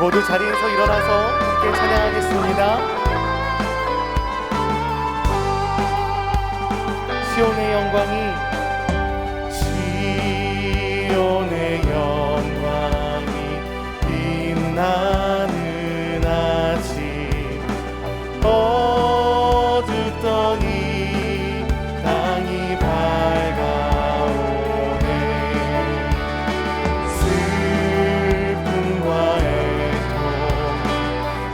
모두 자리에서 일어나서 함께 찬양하겠습니다. 시온의 영광이 빛나는 아침 어둡더니 땅이 밝아오네. 슬픔과 애통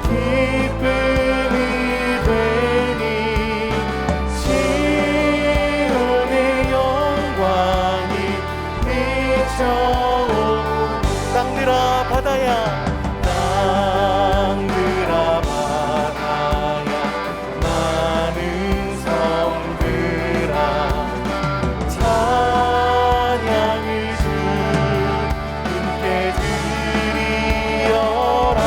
기쁨이 되니 시온의 영광이 비춰오. 땅들아 바다야, 땅들아 바다야, 많은 섬들아, 찬양을 주님께 드리어라.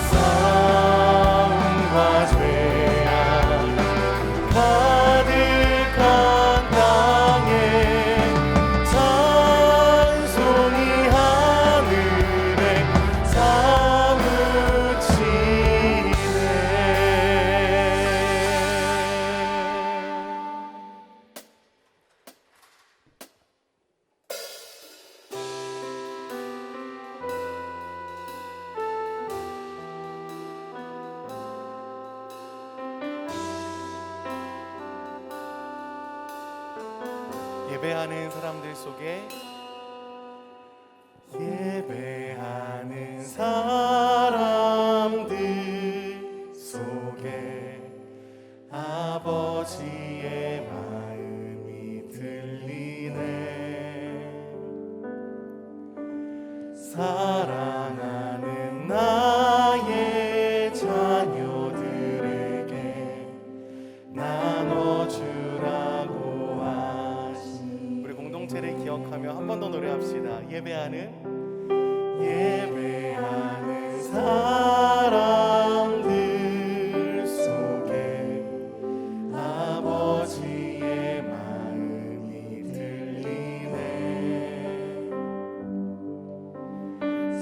싸움과 죄악 가득한 땅에 찬송이 하늘에 사무치네. 예배하는 사람들 속에 예배하는 사람들 속에 아버지의 마음이 들리네. 사랑하는 나의 자녀들에게 나눠주라고 하신. 우리 공동체를 기억하며 한 번 더 노래합시다. 예배하는 사람들 속에 아버지의 마음이 들리네.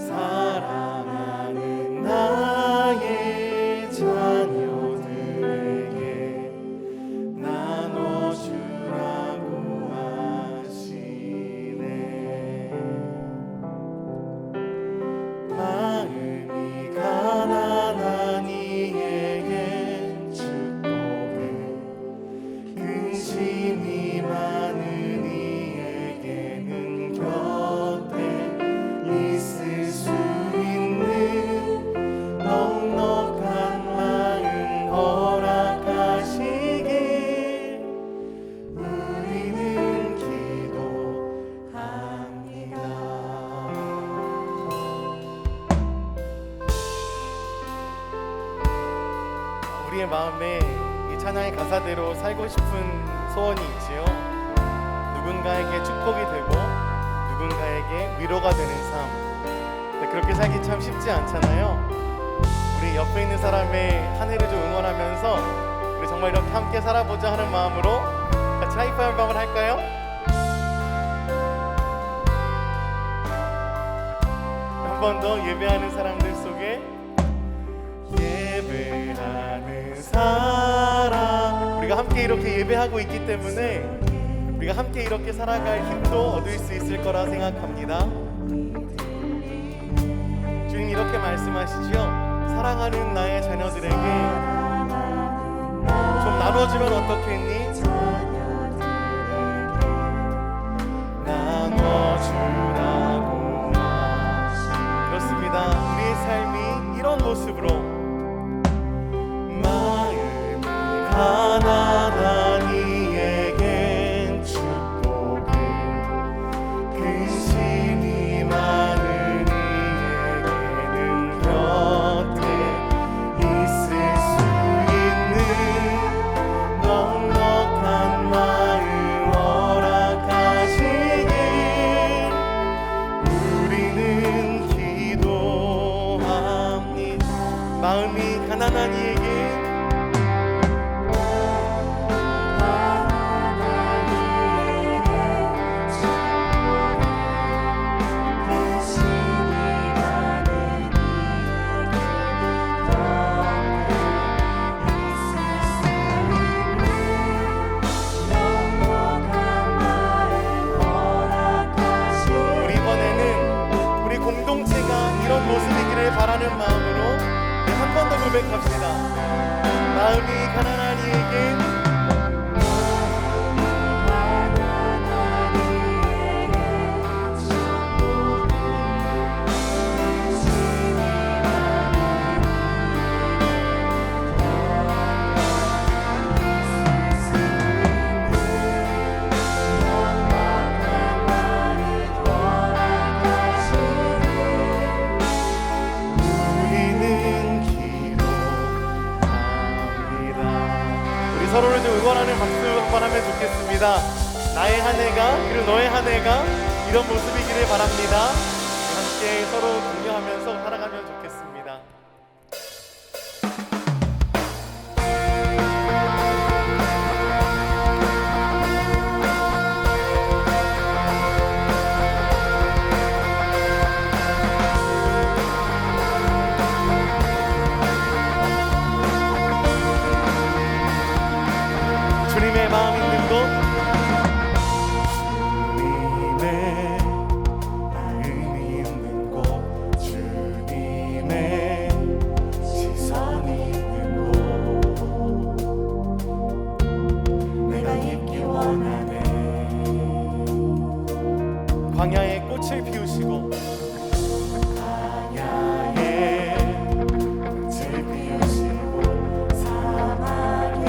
사랑하는 나의 자녀들에게 나눠주라고 하시네. 마음이 가난한 이에겐 축복을, 근심이 많은 이에게는 곁에 있을 수 있는 넉넉한 마음 허락하시길 우리는 기도합니다. 우리의 마음에 이 찬양의 가사대로 살고 싶은 소원이 있지요. 누군가에게 축복이 되고 누군가에게 위로가 되는 삶. 근데 그렇게 살기 참 쉽지 않잖아요. 우리 옆에 있는 사람의 한 해를 좀 응원하면서 우리 정말 이렇게 함께 살아보자 하는 마음으로 같이 하이파이브 한번 할까요? 한 번 더 예배하는 사람들 속에 예배하는 사람. 우리가 함께 이렇게 예배하고 있기 때문에 우리가 함께 이렇게 살아갈 힘도 얻을 수 있을 거라 생각합니다. 주님 이렇게 말씀하시죠. 사랑하는 나의 자녀들에게 좀 나눠주면 어떻겠니? 나눠주라고. 그렇습니다. 우리의 삶이 이런 모습으로 마음이 가난한 이에겐 축복을, 근심이 많은 이에게는 곁에 있을 수 있는 넉넉한 마음 허락하시길 우리는 기도합니다. 마음이 가난한 이에게 근심이 많은 바라는 마음으로 한 번 더 고백합시다. 마음이 가난한 이에게 서로를 좀 응원하는 박수 한번 하면 좋겠습니다. 나의 한 해가 그리고 너의 한 해가 이런 모습이기를 바랍니다. 함께 서로 격려하면서 살아가면 좋겠습니다. 주님의 마음 있는 곳, 주님의 마음 있는 곳, 주님의 시선 있는 곳, 내가 있기 원하네. 광야에 꽃을 피우시고 광야에 꽃을 피우시고 사막에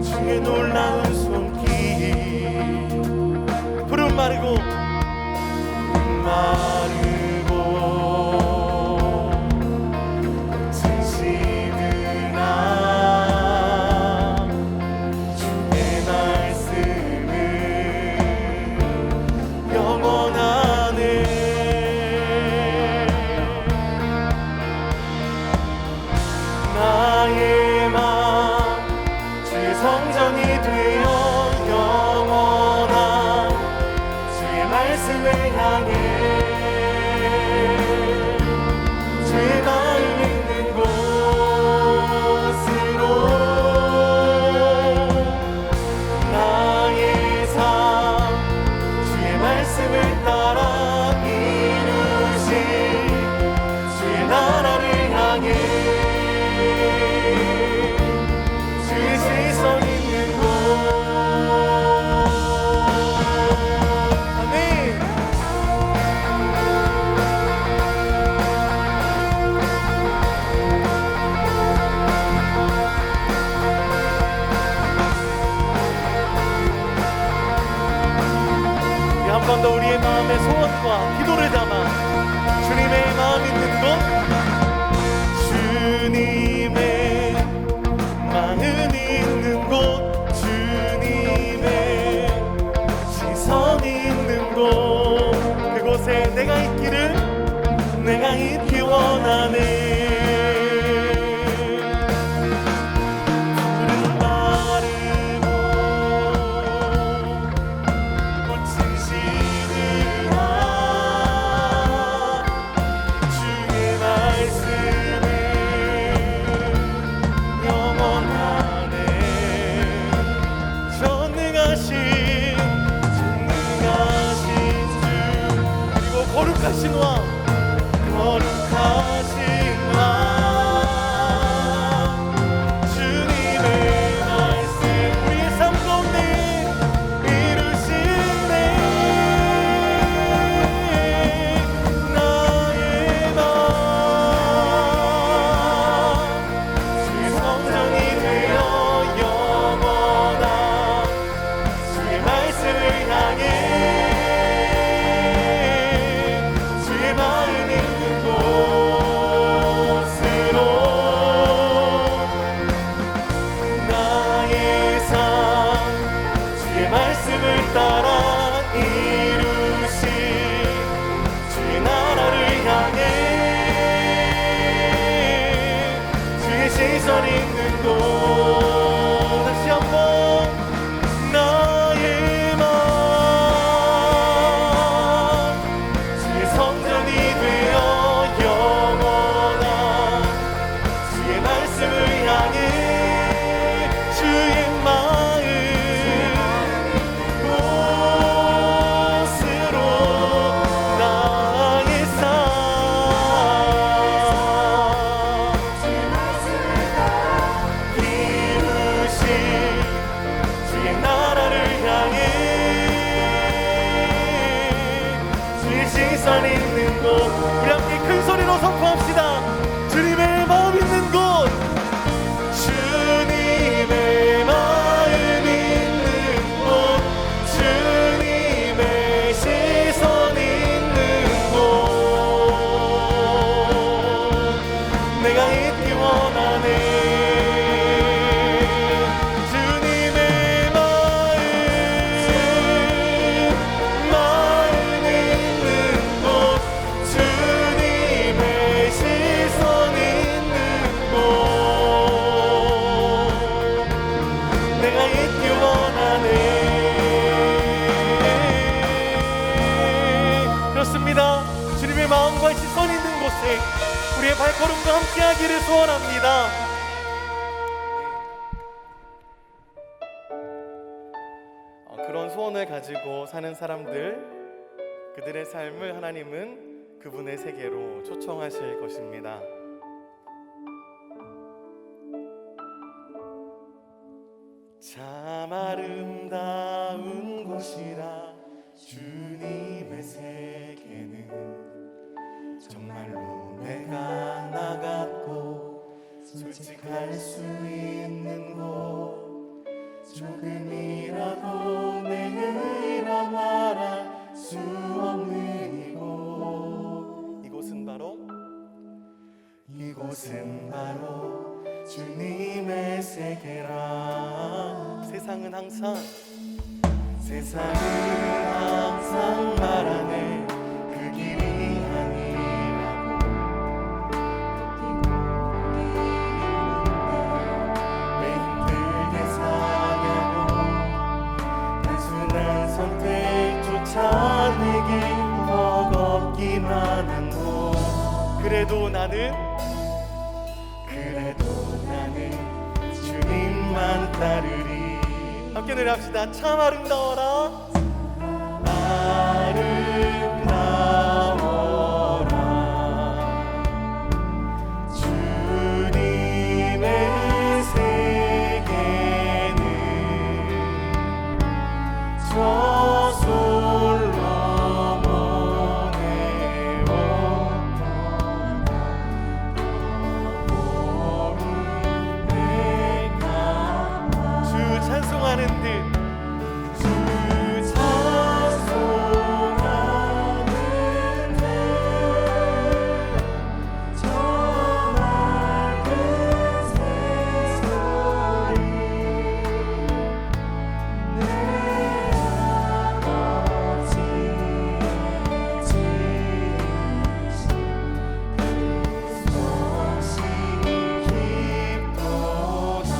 주의 놀라운 손길, 푸른 마르고 꽃은 시드나 주의 말씀은 영원하네. 나의 마음 주의 성전이 되어 영원한 주의 말씀을 향해 주의 마음 있는 곳으로 나의 삶 주의 말씀을 따라 이루신 주의 나라를 향해 주의 시선 있는 곳. 아멘. 한 번 더 우리의 마음의 소원과 기도를 담아 주님의 마음 있는 곳, 주님의 마음 있는 곳, 주님의 시선 있는 곳, 그곳에 내가 있기를 내가 있기 원하네. 푸른 마르고 꽃은 시드나 주의 말씀은 영원하네. 전능하신 주 그리고 거룩하신 왕, 거룩하신 왕, 주님의 말씀 우리의 삶 가운데 이루시네. 나의 마음 주의 성전이 되어 영원한 주의 말씀을 향해 주의 마음 내가 있기 원하네. 그렇습니다. 주님의 마음과 시선이 있는 곳에 우리의 발걸음과 함께하기를 소원합니다. 그런 소원을 가지고 사는 사람들, 그들의 삶을 하나님은 그분의 세계로 초청하실 것입니다. 참 아름다운 곳이라 주님의 세계는 정말로 내가 나갔고 솔직할 수 있는 곳, 조금이라도 내 의라 말할 수 없는 이곳, 이곳은 바로 주님의 세계라. 세상은 항상 말하네 그 길이 아니라고. 왜 힘들게 사냐고. 단순한 선택조차 내게 버겁기만 한 곳. 그래도 나는 주님만 따르리. 함께 노래합시다. 참 아름다워라. 아름다워라. 주님의 세계는 저솔로 찬송하는 듯, 주 찬송하는 듯, 저 맑은 새소리 내 아버지의 지으신 그 소식이 깊도다.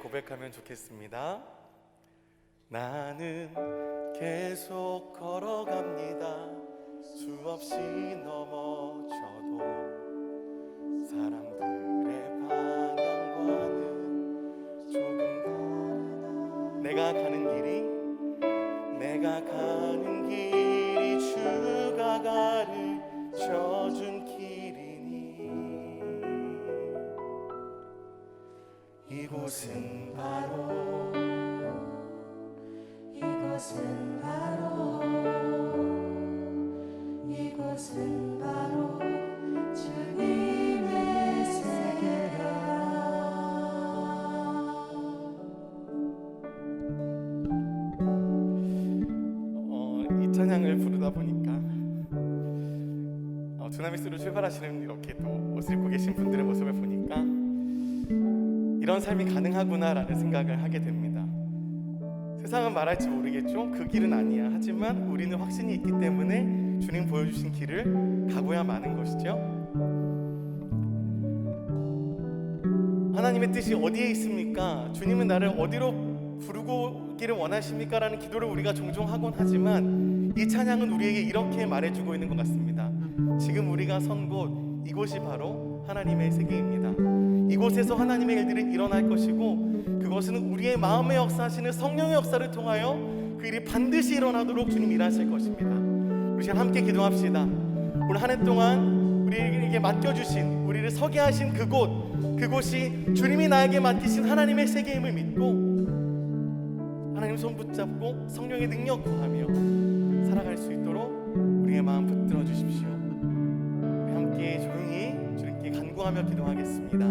고백하면 좋겠습니다. 나는 계속 걸어갑니다. 수없이 넘어져도 사람들의 방향과는 조금 다르다. 내가 가는 찬양을 부르다 보니까 두나미스로 출발하시는 이렇게 또 옷을 입고 계신 분들의 모습을 보니까 이런 삶이 가능하구나라는 생각을 하게 됩니다. 세상은 말할지 모르겠죠. 그 길은 아니야. 하지만 우리는 확신이 있기 때문에 주님 보여주신 길을 가고야 마는 것이죠. 하나님의 뜻이 어디에 있습니까? 주님은 나를 어디로 부르고 있기를 원하십니까? 라는 기도를 우리가 종종 하곤 하지만 이 찬양은 우리에게 이렇게 말해주고 있는 것 같습니다. 지금 우리가 선 곳, 이곳이 바로 하나님의 세계입니다. 이곳에서 하나님의 일들이 일어날 것이고 그것은 우리의 마음의 역사하시는 성령의 역사를 통하여 그 일이 반드시 일어나도록 주님 일하실 것입니다. 우리 시간 함께 기도합시다. 오늘 한 해 동안 우리에게 맡겨주신, 우리를 서게 하신 그곳이 주님이 나에게 맡기신 하나님의 세계임을 믿고 하나님 손 붙잡고 성령의 능력 구하며 살아갈 수 있도록 우리의 마음 붙들어 주십시오. 우리 함께 조용히 주님께 간구하며 기도하겠습니다.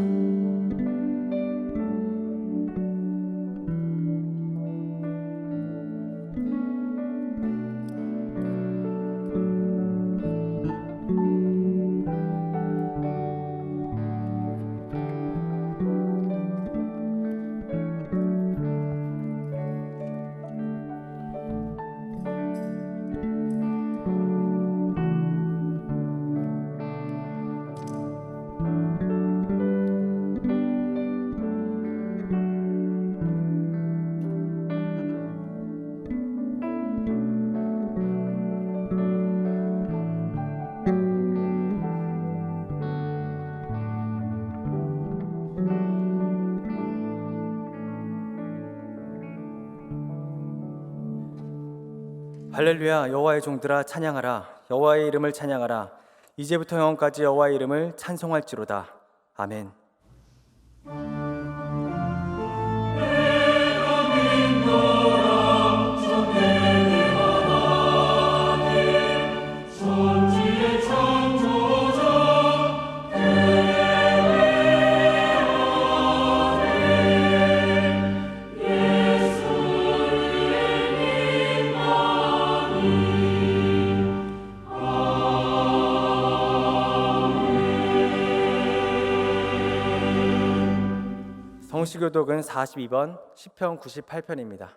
할렐루야. 여호와의 종들아 찬양하라. 여호와의 이름을 찬양하라. 이제부터 영원까지 여호와의 이름을 찬송할지로다. 아멘. 성시교독은 42번, 시편 98편입니다.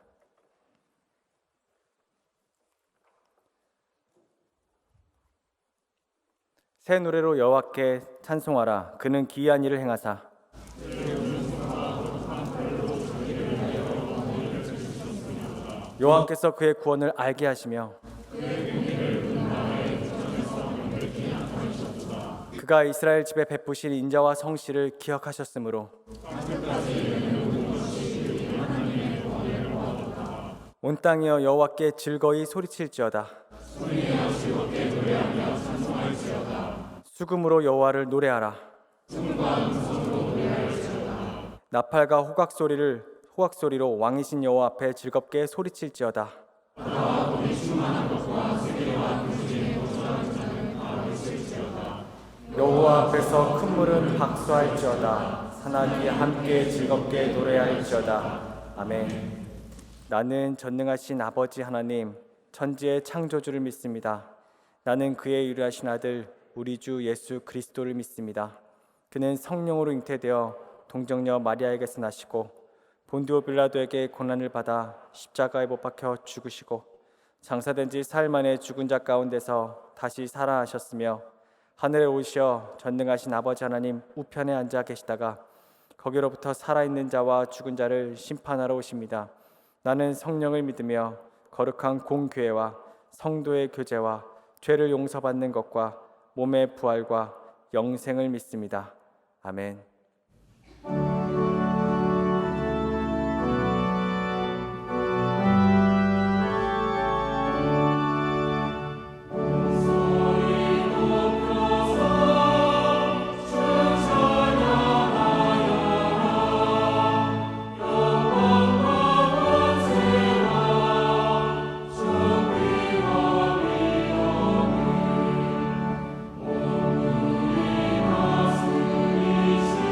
새 노래로 여호와께 찬송하라. 그는 기이한 일을 행하사 여호와께서 그의 구원을 알게 하시며 그가 이스라엘 집에 베푸신 인자와 성실을 기억하셨으므로 온 땅이여 여호와께 즐거이 소리칠지어다. 수금으로 여호와를 노래하라. 나팔과 호각소리로 왕이신 여호와 앞에 즐겁게 소리칠지어다. 여호와 앞에서 큰 물은 박수할지어다. 산악이 함께 즐겁게 노래할지어다. 아멘. 나는 전능하신 아버지 하나님, 천지의 창조주를 믿습니다. 나는 그의 유일하신 아들 우리 주 예수 그리스도를 믿습니다. 그는 성령으로 잉태되어 동정녀 마리아에게서 나시고 본디오 빌라도에게 고난을 받아 십자가에 못 박혀 죽으시고 장사된 지 사흘 만에 죽은 자 가운데서 다시 살아나셨으며 하늘에 오르셔 전능하신 아버지 하나님 우편에 앉아 계시다가 거기로부터 살아있는 자와 죽은 자를 심판하러 오십니다. 나는 성령을 믿으며 거룩한 공교회와 성도의 교제와 죄를 용서받는 것과 몸의 부활과 영생을 믿습니다. 아멘. 주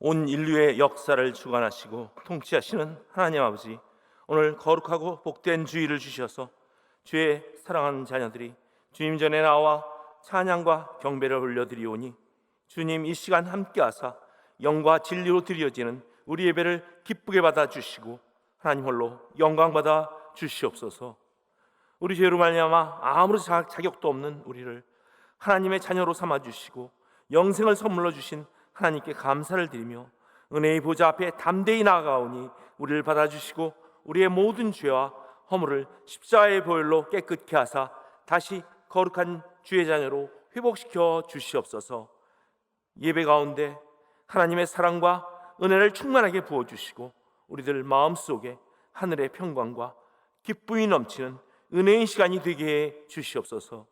온 인류의 역사를 주관하시고 통치하시는 하나님 아버지, 오늘 거룩하고 복된 주일을 주셔서 주의 사랑하는 자녀들이 주님 전에 나와 찬양과 경배를 올려드리오니 주님 이 시간 함께하사 영과 진리로 드려지는 우리 예배를 기쁘게 받아주시고 하나님 홀로 영광 받아 주시옵소서. 우리 죄로 말미암아 아무런 자격도 없는 우리를 하나님의 자녀로 삼아주시고 영생을 선물로 주신 하나님께 감사를 드리며 은혜의 보좌 앞에 담대히 나아가오니 우리를 받아주시고 우리의 모든 죄와 허물을 십자가의 보혈로 깨끗게 하사 다시 거룩한 주의 자녀로 회복시켜 주시옵소서. 예배 가운데 하나님의 사랑과 은혜를 충만하게 부어주시고 우리들 마음속에 하늘의 평강과 기쁨이 넘치는 은혜의 시간이 되게 해 주시옵소서.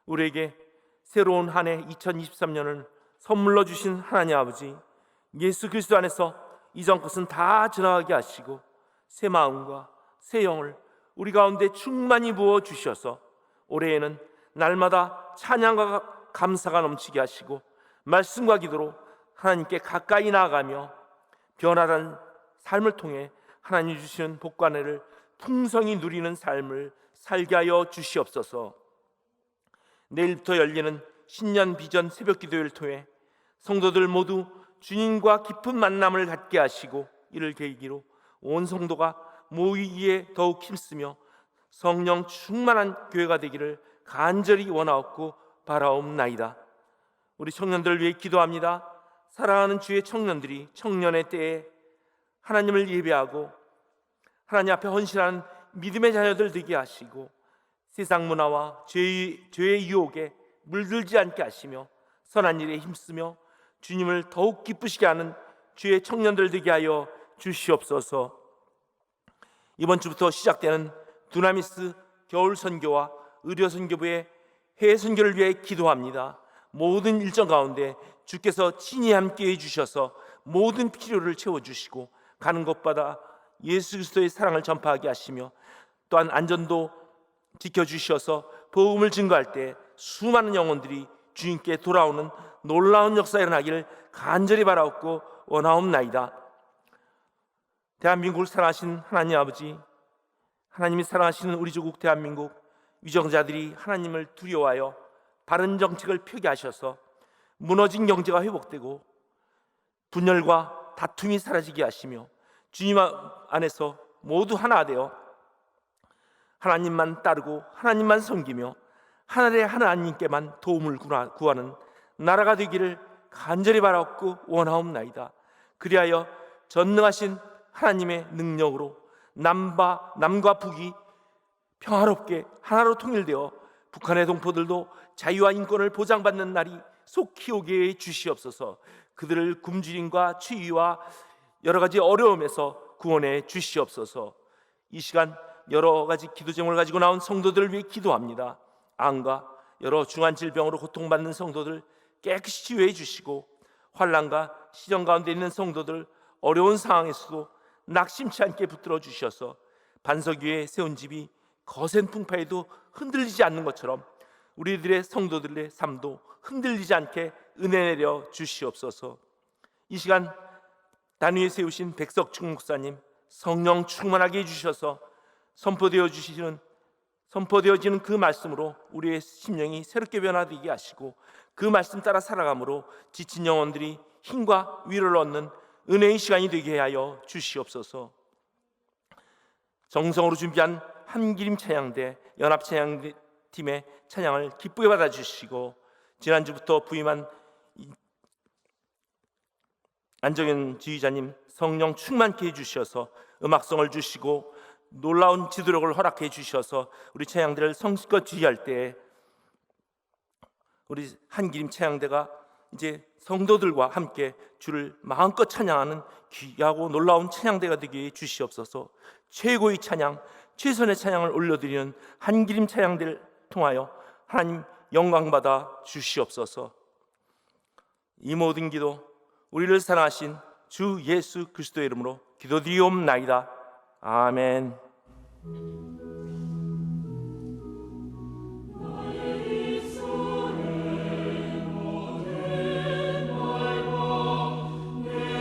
우리에게 새로운 한 해 2023년을 선물로 주신 하나님 아버지, 예수 그리스도 안에서 이전 것은 다 지나가게 하시고 새 마음과 새 영을 우리 가운데 충만히 부어 주셔서 올해에는 날마다 찬양과 감사가 넘치게 하시고 말씀과 기도로 하나님께 가까이 나아가며 변화된 삶을 통해 하나님 주시는 복과 은혜를 풍성히 누리는 삶을 살게 하여 주시옵소서. 내일부터 열리는 신년 비전 새벽 기도회를 통해 성도들 모두 주님과 깊은 만남을 갖게 하시고 이를 계기로 온 성도가 모이기에 더욱 힘쓰며 성령 충만한 교회가 되기를 간절히 원하옵고 바라옵나이다. 우리 청년들을 위해 기도합니다. 사랑하는 주의 청년들이 청년의 때에 하나님을 예배하고 하나님 앞에 헌신하는 믿음의 자녀들 되게 하시고 세상 문화와 죄의 유혹에 물들지 않게 하시며 선한 일에 힘쓰며 주님을 더욱 기쁘시게 하는 주의 청년들 되게 하여 주시옵소서. 이번 주부터 시작되는 두나미스 겨울 선교와 의료 선교부의 해외 선교를 위해 기도합니다. 모든 일정 가운데 주께서 친히 함께해 주셔서 모든 필요를 채워주시고 가는 곳마다 예수 그리스도의 사랑을 전파하게 하시며 또한 안전도 지켜주셔서 복음을 증거할 때 수많은 영혼들이 주님께 돌아오는 놀라운 역사가 일어나기를 간절히 바라옵고 원하옵나이다. 대한민국을 사랑하신 하나님 아버지, 하나님이 사랑하시는 우리 조국 대한민국 위정자들이 하나님을 두려워하여 바른 정책을 펴게 하셔서 무너진 경제가 회복되고 분열과 다툼이 사라지게 하시며 주님 안에서 모두 하나 되어 하나님만 따르고 하나님만 섬기며 하늘의 하나님께만 도움을 구하는 나라가 되기를 간절히 바라옵고 원하옵나이다. 그리하여 전능하신 하나님의 능력으로 남과 북이 평화롭게 하나로 통일되어 북한의 동포들도 자유와 인권을 보장받는 날이 속히 오게 해 주시옵소서. 그들을 굶주림과 추위와 여러 가지 어려움에서 구원해 주시옵소서. 이 시간 여러 가지 기도 제목을 가지고 나온 성도들을 위해 기도합니다. 암과 여러 중한 질병으로 고통받는 성도들 깨끗이 치유해 주시고 환난과 시련 가운데 있는 성도들 어려운 상황에서도 낙심치 않게 붙들어 주셔서 반석 위에 세운 집이 거센 풍파에도 흔들리지 않는 것처럼 우리들의 성도들의 삶도 흔들리지 않게 은혜 내려 주시옵소서. 이 시간 단위에 세우신 백석충 목사님 성령 충만하게 해주셔서 선포되어지는 그 말씀으로 우리의 심령이 새롭게 변화되게 하시고 그 말씀 따라 살아감으로 지친 영혼들이 힘과 위로를 얻는 은혜의 시간이 되게 하여 주시옵소서. 정성으로 준비한 한기림 찬양대 연합찬양팀의 찬양을 기쁘게 받아주시고 지난주부터 부임한 안정현 지휘자님 성령 충만케 해주셔서 음악성을 주시고 놀라운 지도력을 허락해 주셔서 우리 찬양대를 성실껏 지휘할 때 우리 한기림 찬양대가 이제 성도들과 함께 주를 마음껏 찬양하는 귀하고 놀라운 찬양대가 되게 주시옵소서. 최고의 찬양, 최선의 찬양을 올려드리는 한기림 찬양대를 통하여 하나님 영광받아 주시옵소서. 이 모든 기도 우리를 사랑하신 주 예수 그리스도의 이름으로 기도드리옵나이다. 아멘. 나의 입술에 모든 말과 내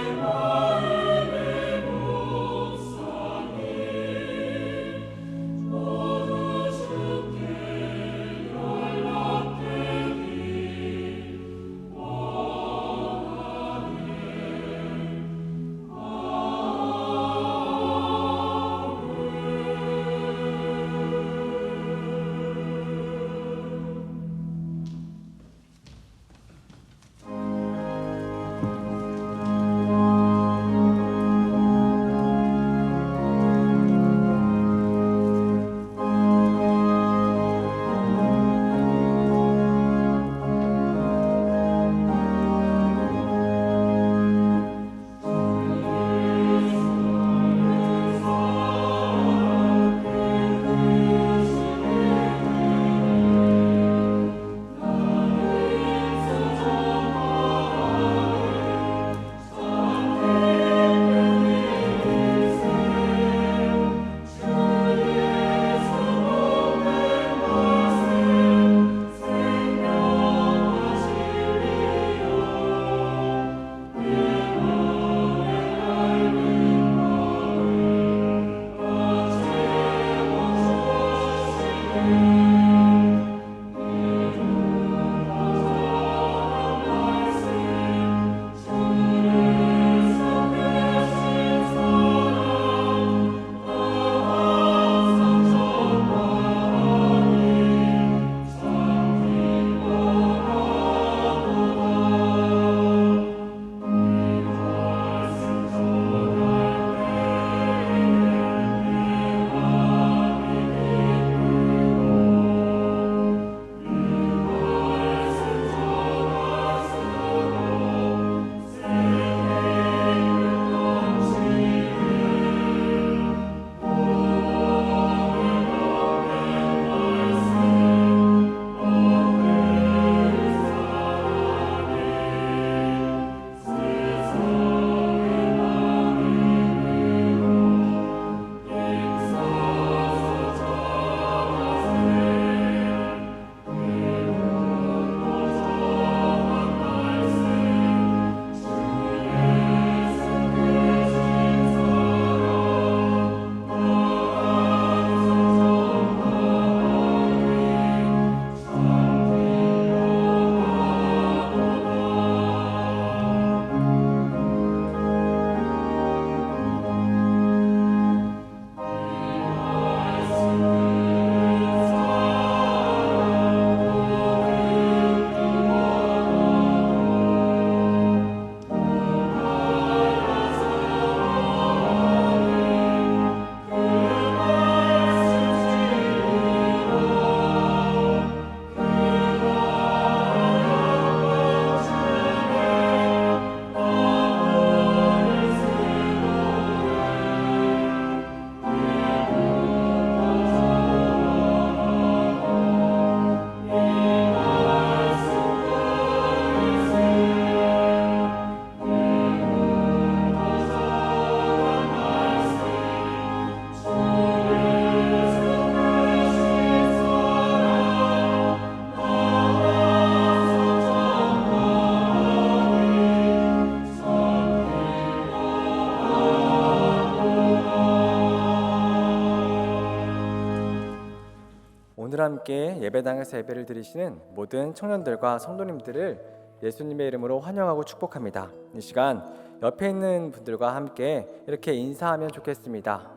오늘 함께 예배당에서 예배를 드리시는 모든 청년들과 성도님들을 예수님의 이름으로 환영하고 축복합니다. 이 시간 옆에 있는 분들과 함께 이렇게 인사하면 좋겠습니다.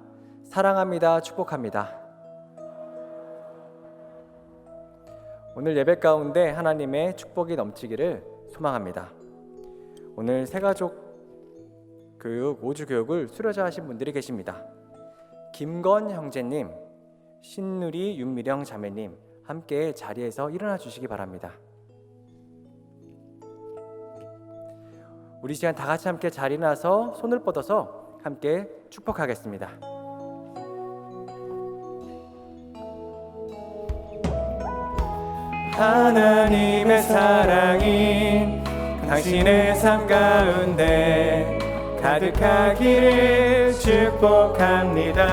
사랑합니다. 축복합니다. 오늘 예배 가운데 하나님의 축복이 넘치기를 소망합니다. 오늘 새가족 교육 5주 교육을 수료자 하신 분들이 계십니다. 김건 형제님, 신누리 윤미령 자매님 함께 자리에서 일어나 주시기 바랍니다. 우리 시간 다 같이 함께 자리 나서 손을 뻗어서 함께 축복하겠습니다. 하나님의 사랑이 당신의 삶 가운데 가득하기를 축복합니다.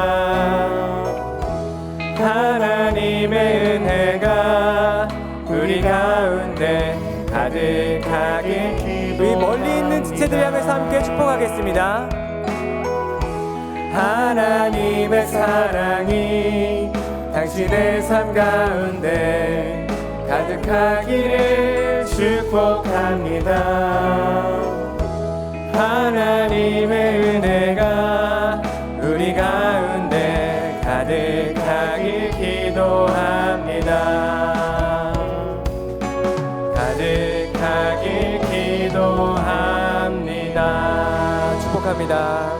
하나님의 은혜가 우리 가운데 가득하길. 우리 멀리 있는 지체들 향해서 함께 축복하겠습니다. 하나님의 사랑이 당신의 삶 가운데 가득하기를 축복합니다. 하나님의 은혜가 우리 가운데 가득하길 기도합니다. 가득하길 기도합니다. 축복합니다.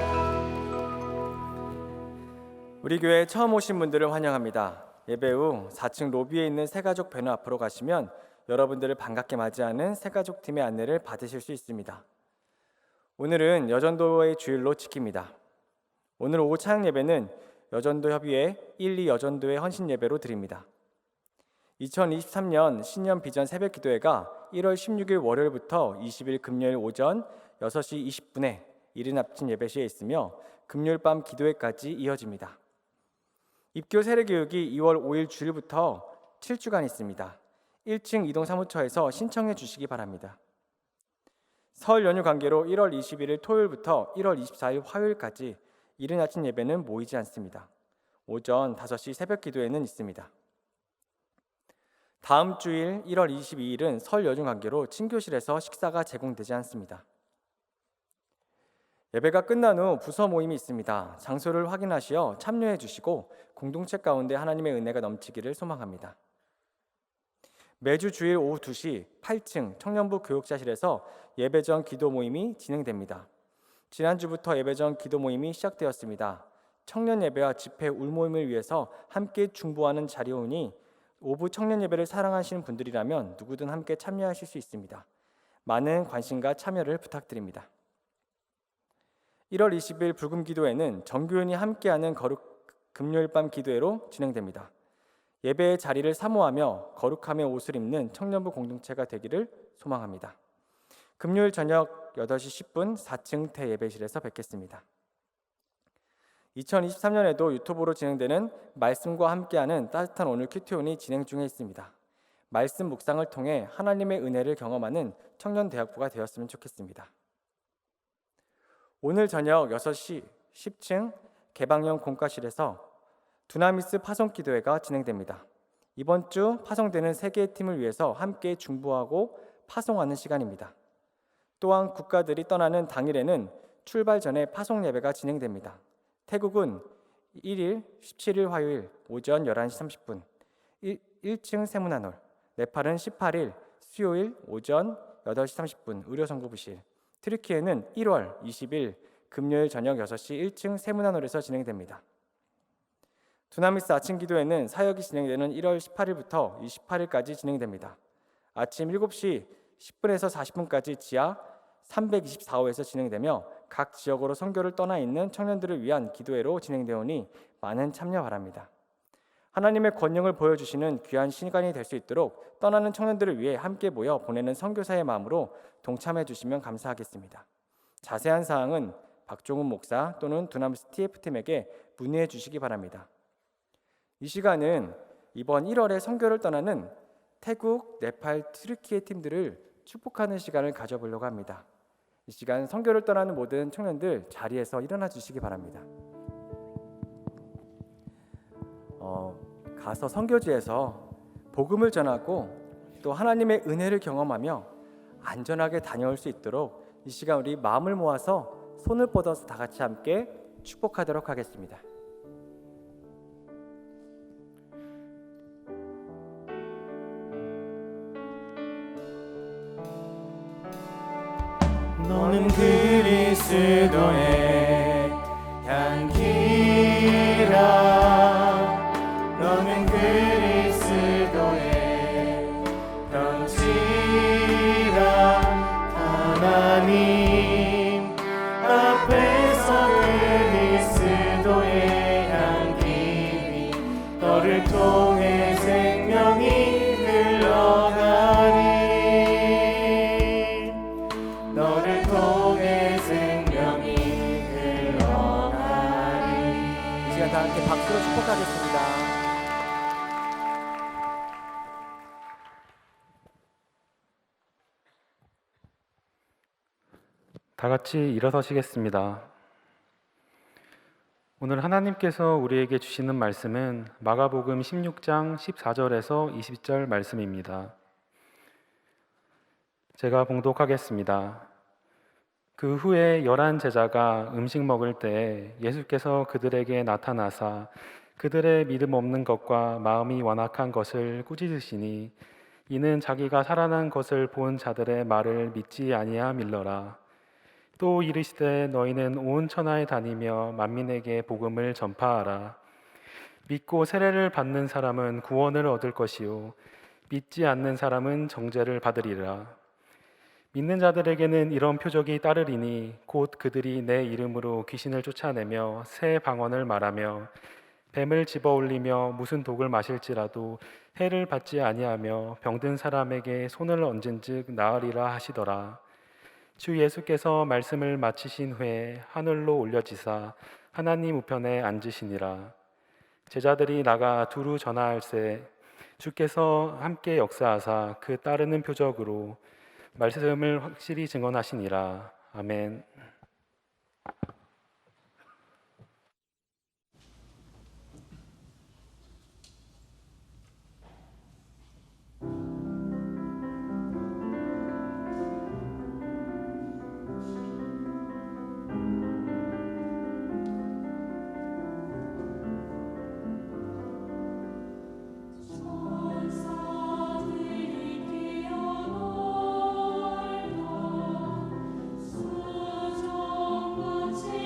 우리 교회 처음 오신 분들을 환영합니다. 예배 후 4층 로비에 있는 새가족 배너 앞으로 가시면 여러분들을 반갑게 맞이하는 새가족 팀의 안내를 받으실 수 있습니다. 오늘은 여전도의 주일로 지킵니다. 오늘 오후 찬양 예배는 여전도 협의회 1, 2 여전도의 헌신 예배로 드립니다. 2023년 신년 비전 새벽 기도회가 1월 16일 월요일부터 20일 금요일 오전 6시 20분에 이른 아침 예배 시에 있으며 금요일 밤 기도회까지 이어집니다. 입교 세례교육이 2월 5일 주일부터 7주간 있습니다. 1층 이동사무처에서 신청해 주시기 바랍니다. 설 연휴 관계로 1월 21일 토요일부터 1월 24일 화요일까지 이른 아침 예배는 모이지 않습니다. 오전 5시 새벽 기도회는 있습니다. 다음 주일 1월 22일은 설 연휴 관계로 친교실에서 식사가 제공되지 않습니다. 예배가 끝난 후 부서 모임이 있습니다. 장소를 확인하시어 참여해 주시고 공동체 가운데 하나님의 은혜가 넘치기를 소망합니다. 매주 주일 오후 2시 8층 청년부 교육자실에서 예배전 기도 모임이 진행됩니다. 지난주부터 예배전 기도 모임이 시작되었습니다. 청년 예배와 집회 울모임을 위해서 함께 중보하는 자리오니 오부 청년 예배를 사랑하시는 분들이라면 누구든 함께 참여하실 수 있습니다. 많은 관심과 참여를 부탁드립니다. 1월 20일 불금 기도회는 정교연이 함께하는 거룩 금요일 밤 기도회로 진행됩니다. 예배의 자리를 사모하며 거룩함의 옷을 입는 청년부 공동체가 되기를 소망합니다. 금요일 저녁 8시 10분 4층 대예배실에서 뵙겠습니다. 2023년에도 유튜브로 진행되는 말씀과 함께하는 따뜻한 오늘 큐티온이 진행 중에 있습니다. 말씀 묵상을 통해 하나님의 은혜를 경험하는 청년대학부가 되었으면 좋겠습니다. 오늘 저녁 6시 10층 개방형 공과실에서 두나미스 파송기도회가 진행됩니다. 이번 주 파송되는 3개의 팀을 위해서 함께 중보하고 파송하는 시간입니다. 또한 국가들이 떠나는 당일에는 출발 전에 파송 예배가 진행됩니다. 태국은 1일 17일 화요일 오전 11시 30분 1층 세문화홀, 네팔은 18일 수요일 오전 8시 30분 의료선고부실, 트리키에는 1월 20일 금요일 저녁 6시 1층 세문화홀에서 진행됩니다. 두나미스 아침 기도회는 사역이 진행되는 1월 18일부터 28일까지 진행됩니다. 아침 7시 10분에서 40분까지 지하 324호에서 진행되며 각 지역으로 선교를 떠나 있는 청년들을 위한 기도회로 진행되오니 많은 참여 바랍니다. 하나님의 권능을 보여주시는 귀한 시간이 될 수 있도록 떠나는 청년들을 위해 함께 모여 보내는 선교사의 마음으로 동참해 주시면 감사하겠습니다. 자세한 사항은 박종훈 목사 또는 두나미스 TF팀에게 문의해 주시기 바랍니다. 이 시간은 이번 1월에 선교를 떠나는 태국, 네팔, 트리키의 팀들을 축복하는 시간을 가져보려고 합니다. 이 시간 선교를 떠나는 모든 청년들 자리에서 일어나 주시기 바랍니다. 가서 선교지에서 복음을 전하고 또 하나님의 은혜를 경험하며 안전하게 다녀올 수 있도록 이 시간 우리 마음을 모아서 손을 뻗어서 다 같이 함께 축복하도록 하겠습니다. 너는 그리스도의 향기라. 너는 그리스도의 편지라. 하나님 앞에서 그리스도의 향기 너를 통해 생명이 흘러가니. 너를 통해 생명이 흘러가니. 이 시간 다 함께 박수로 축복하겠습니다. 다 같이 일어서시겠습니다. 오늘 하나님께서 우리에게 주시는 말씀은 마가복음 16장 14절에서 20절 말씀입니다. 제가 봉독하겠습니다. 그 후에 11 제자가 음식 먹을 때 예수께서 그들에게 나타나사 그들의 믿음 없는 것과 마음이 완악한 것을 꾸짖으시니 이는 자기가 살아난 것을 본 자들의 말을 믿지 아니함일러라. 또 이르시되 너희는 온 천하에 다니며 만민에게 복음을 전파하라. 믿고 세례를 받는 사람은 구원을 얻을 것이요 믿지 않는 사람은 정죄를 받으리라. 믿는 자들에게는 이런 표적이 따르리니 곧 그들이 내 이름으로 귀신을 쫓아내며 새 방언을 말하며 뱀을 집어 올리며 무슨 독을 마실지라도 해를 받지 아니하며 병든 사람에게 손을 얹은즉 나으리라 하시더라. 주 예수께서 말씀을 마치신 후에 하늘로 올려지사 하나님 우편에 앉으시니라. 제자들이 나가 두루 전하할세 주께서 함께 역사하사 그 따르는 표적으로 말씀을 확실히 증언하시니라. 아멘. 수정같이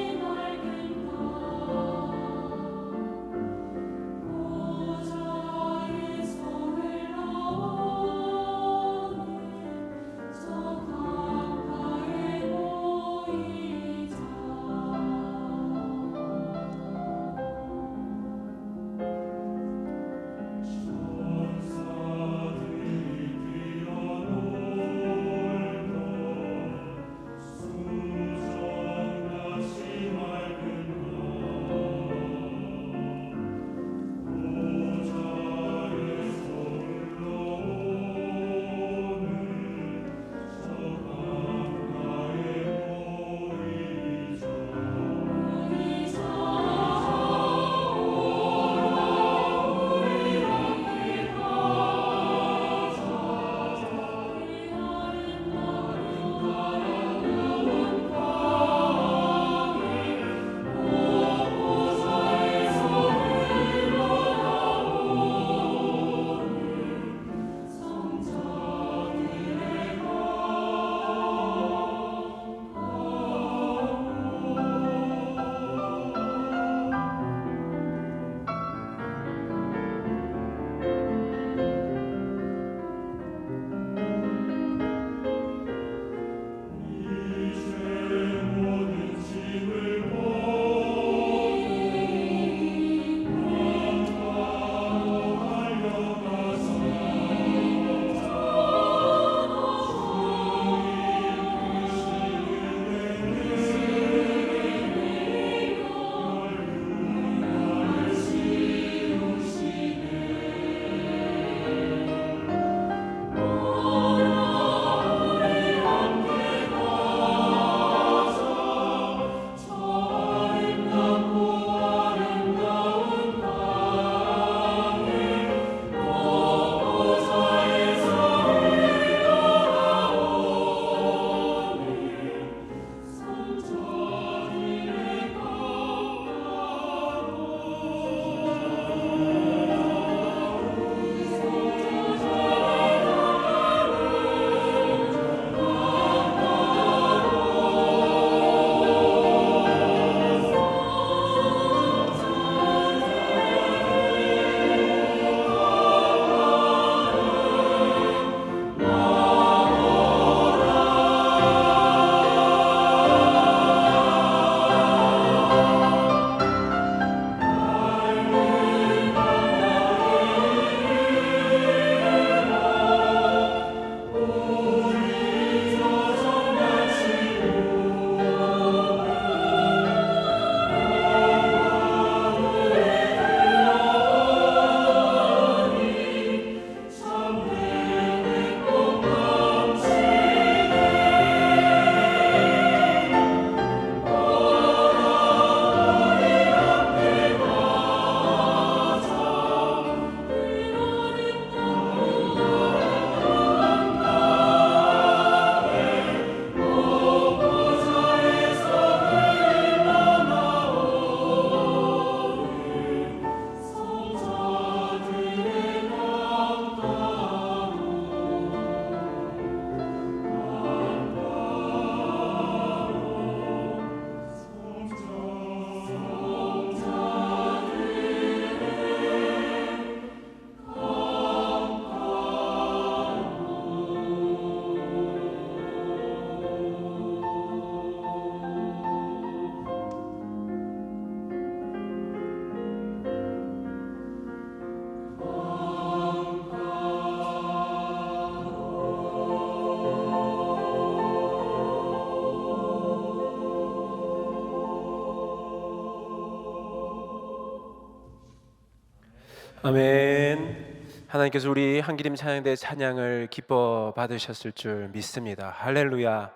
아멘. 하나님께서 우리 한기림 찬양대 찬양을 기뻐 받으셨을 줄 믿습니다. 할렐루야.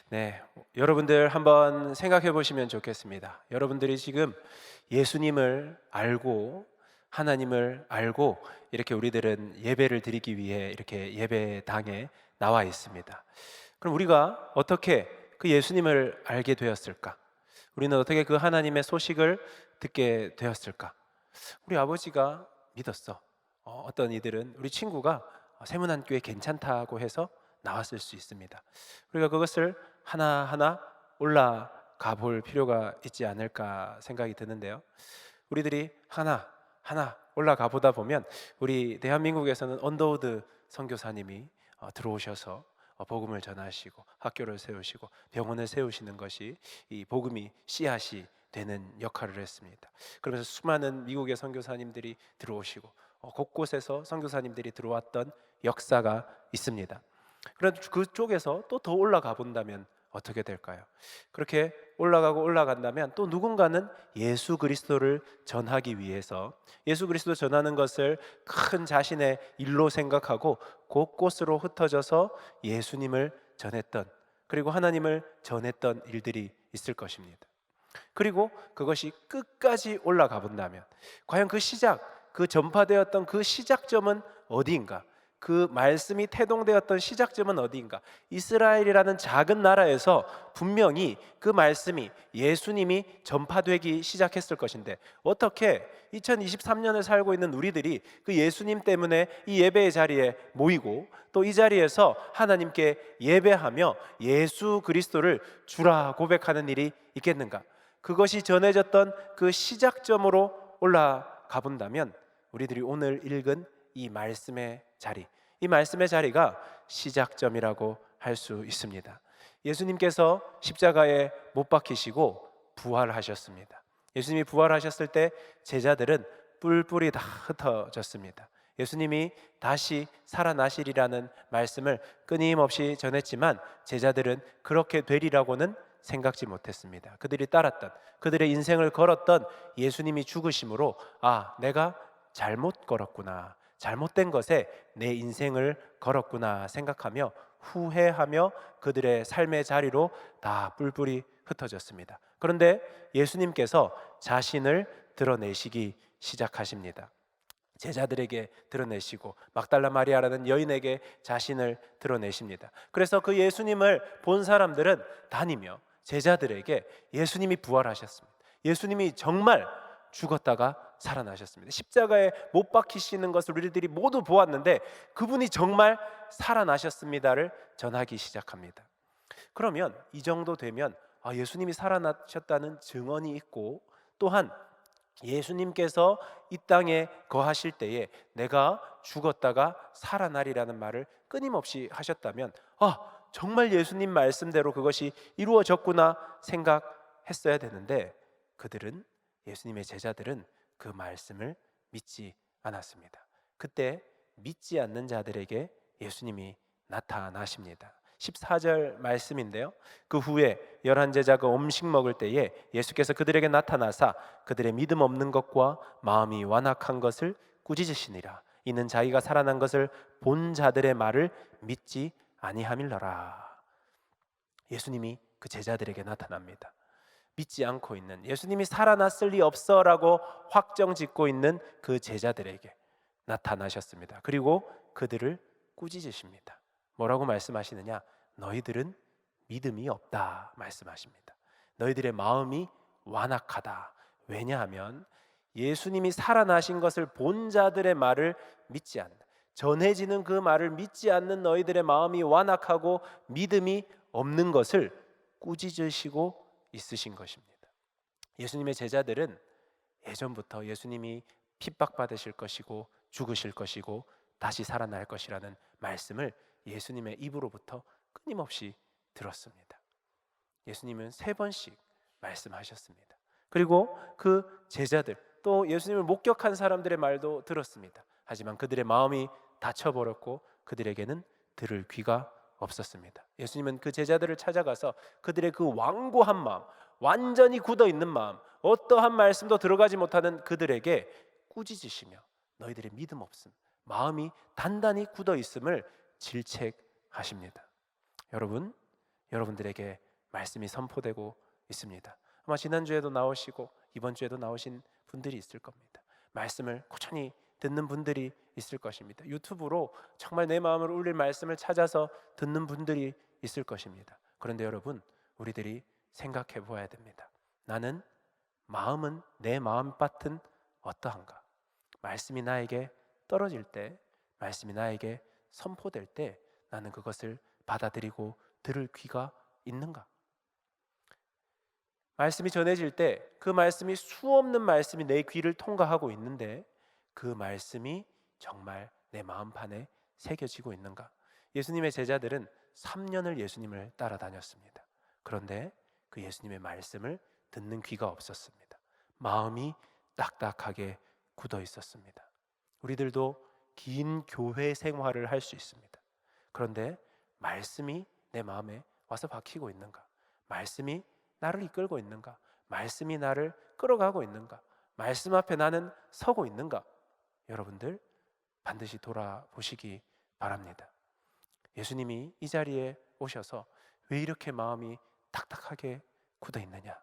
네, 여러분들 한번 생각해 보시면 좋겠습니다. 여러분들이 지금 예수님을 알고 하나님을 알고 이렇게 우리들은 예배를 드리기 위해 이렇게 예배당에 나와 있습니다. 그럼 우리가 어떻게 그 예수님을 알게 되었을까? 우리는 어떻게 그 하나님의 소식을 듣게 되었을까? 우리 아버지가 믿었어. 어떤 이들은 우리 친구가 세문안교회 괜찮다고 해서 나왔을 수 있습니다. 우리가 그것을 하나하나 올라가 볼 필요가 있지 않을까 생각이 드는데요. 우리들이 하나 올라가 보다 보면 우리 대한민국에서는 언더우드 선교사님이 들어오셔서 복음을 전하시고 학교를 세우시고 병원을 세우시는 것이 이 복음이 씨앗이 되는 역할을 했습니다. 그러면서 수많은 미국의 선교사님들이 들어오시고 곳곳에서 선교사님들이 들어왔던 역사가 있습니다. 그런데 그쪽에서 또 더 올라가 본다면 어떻게 될까요? 그렇게 올라가고 올라간다면 또 누군가는 예수 그리스도를 전하기 위해서 예수 그리스도 전하는 것을 큰 자신의 일로 생각하고 곳곳으로 흩어져서 예수님을 전했던, 그리고 하나님을 전했던 일들이 있을 것입니다. 그리고 그것이 끝까지 올라가 본다면 과연 그 시작, 그 전파되었던 그 시작점은 어디인가? 그 말씀이 태동되었던 시작점은 어디인가? 이스라엘이라는 작은 나라에서 분명히 그 말씀이 예수님이 전파되기 시작했을 것인데 어떻게 2023년을 살고 있는 우리들이 그 예수님 때문에 이 예배의 자리에 모이고 또 이 자리에서 하나님께 예배하며 예수 그리스도를 주라 고백하는 일이 있겠는가? 그것이 전해졌던 그 시작점으로 올라가 본다면 우리들이 오늘 읽은 이 말씀의 자리, 이 말씀의 자리가 시작점이라고 할 수 있습니다. 예수님께서 십자가에 못 박히시고 부활하셨습니다. 예수님이 부활하셨을 때 제자들은 뿔뿔이 다 흩어졌습니다. 예수님이 다시 살아나시리라는 말씀을 끊임없이 전했지만 제자들은 그렇게 되리라고는 생각지 못했습니다. 그들이 따랐던, 그들의 인생을 걸었던 예수님이 죽으심으로 내가 잘못 걸었구나, 잘못된 것에 내 인생을 걸었구나 생각하며 후회하며 그들의 삶의 자리로 다 뿔뿔이 흩어졌습니다. 그런데 예수님께서 자신을 드러내시기 시작하십니다. 제자들에게 드러내시고 막달라 마리아라는 여인에게 자신을 드러내십니다. 그래서 그 예수님을 본 사람들은 다니며 제자들에게 예수님이 부활하셨습니다. 예수님이 정말 죽었다가 살아나셨습니다. 십자가에 못 박히시는 것을 우리들이 모두 보았는데 그분이 정말 살아나셨습니다를 전하기 시작합니다. 그러면 이 정도 되면 예수님이 살아나셨다는 증언이 있고 또한 예수님께서 이 땅에 거하실 때에 내가 죽었다가 살아나리라는 말을 끊임없이 하셨다면 정말 예수님 말씀대로 그것이 이루어졌구나 생각했어야 되는데 그들은, 예수님의 제자들은 그 말씀을 믿지 않았습니다. 그때 믿지 않는 자들에게 예수님이 나타나십니다. 14절 말씀인데요, 그 후에 11제자가 음식 먹을 때에 예수께서 그들에게 나타나사 그들의 믿음 없는 것과 마음이 완악한 것을 꾸짖으시니라. 이는 자기가 살아난 것을 본 자들의 말을 믿지 아니함일러라. 예수님이 그 제자들에게 나타납니다. 믿지 않고 있는, 예수님이 살아났을 리 없어라고 확정 짓고 있는 그 제자들에게 나타나셨습니다. 그리고 그들을 꾸짖으십니다. 뭐라고 말씀하시느냐? 너희들은 믿음이 없다 말씀하십니다. 너희들의 마음이 완악하다. 왜냐하면 예수님이 살아나신 것을 본 자들의 말을 믿지 않는다. 전해지는 그 말을 믿지 않는 너희들의 마음이 완악하고 믿음이 없는 것을 꾸짖으시고 있으신 것입니다. 예수님의 제자들은 예전부터 예수님이 핍박받으실 것이고 죽으실 것이고 다시 살아날 것이라는 말씀을 예수님의 입으로부터 끊임없이 들었습니다. 예수님은 3번씩 말씀하셨습니다. 그리고 그 제자들, 또 예수님을 목격한 사람들의 말도 들었습니다. 하지만 그들의 마음이 닫혀버렸고 그들에게는 들을 귀가 없었습니다. 예수님은 그 제자들을 찾아가서 그들의 그 완고한 마음, 완전히 굳어있는 마음, 어떠한 말씀도 들어가지 못하는 그들에게 꾸짖으시며 너희들의 믿음 없음, 마음이 단단히 굳어 있음을 질책하십니다. 여러분, 여러분들에게 말씀이 선포되고 있습니다. 아마 지난주에도 나오시고 이번 주에도 나오신 분들이 있을 겁니다. 말씀을 꾸준히 듣는 분들이 있을 것입니다. 유튜브로 정말 내 마음을 울릴 말씀을 찾아서 듣는 분들이 있을 것입니다. 그런데 여러분, 우리들이 생각해 보아야 됩니다. 나는 마음은 내 마음밭은 어떠한가? 말씀이 나에게 떨어질 때, 말씀이 나에게 선포될 때 나는 그것을 받아들이고 들을 귀가 있는가? 말씀이 전해질 때 그 말씀이 수없는 말씀이 내 귀를 통과하고 있는데 그 말씀이 정말 내 마음판에 새겨지고 있는가? 예수님의 제자들은 3년을 예수님을 따라다녔습니다. 그런데 그 예수님의 말씀을 듣는 귀가 없었습니다. 마음이 딱딱하게 굳어 있었습니다. 우리들도 긴 교회 생활을 할 수 있습니다. 그런데 말씀이 내 마음에 와서 박히고 있는가? 말씀이 나를 이끌고 있는가? 말씀이 나를 끌어가고 있는가? 말씀 앞에 나는 서고 있는가? 여러분들 반드시 돌아보시기 바랍니다. 예수님이 이 자리에 오셔서 왜 이렇게 마음이 딱딱하게 굳어 있느냐?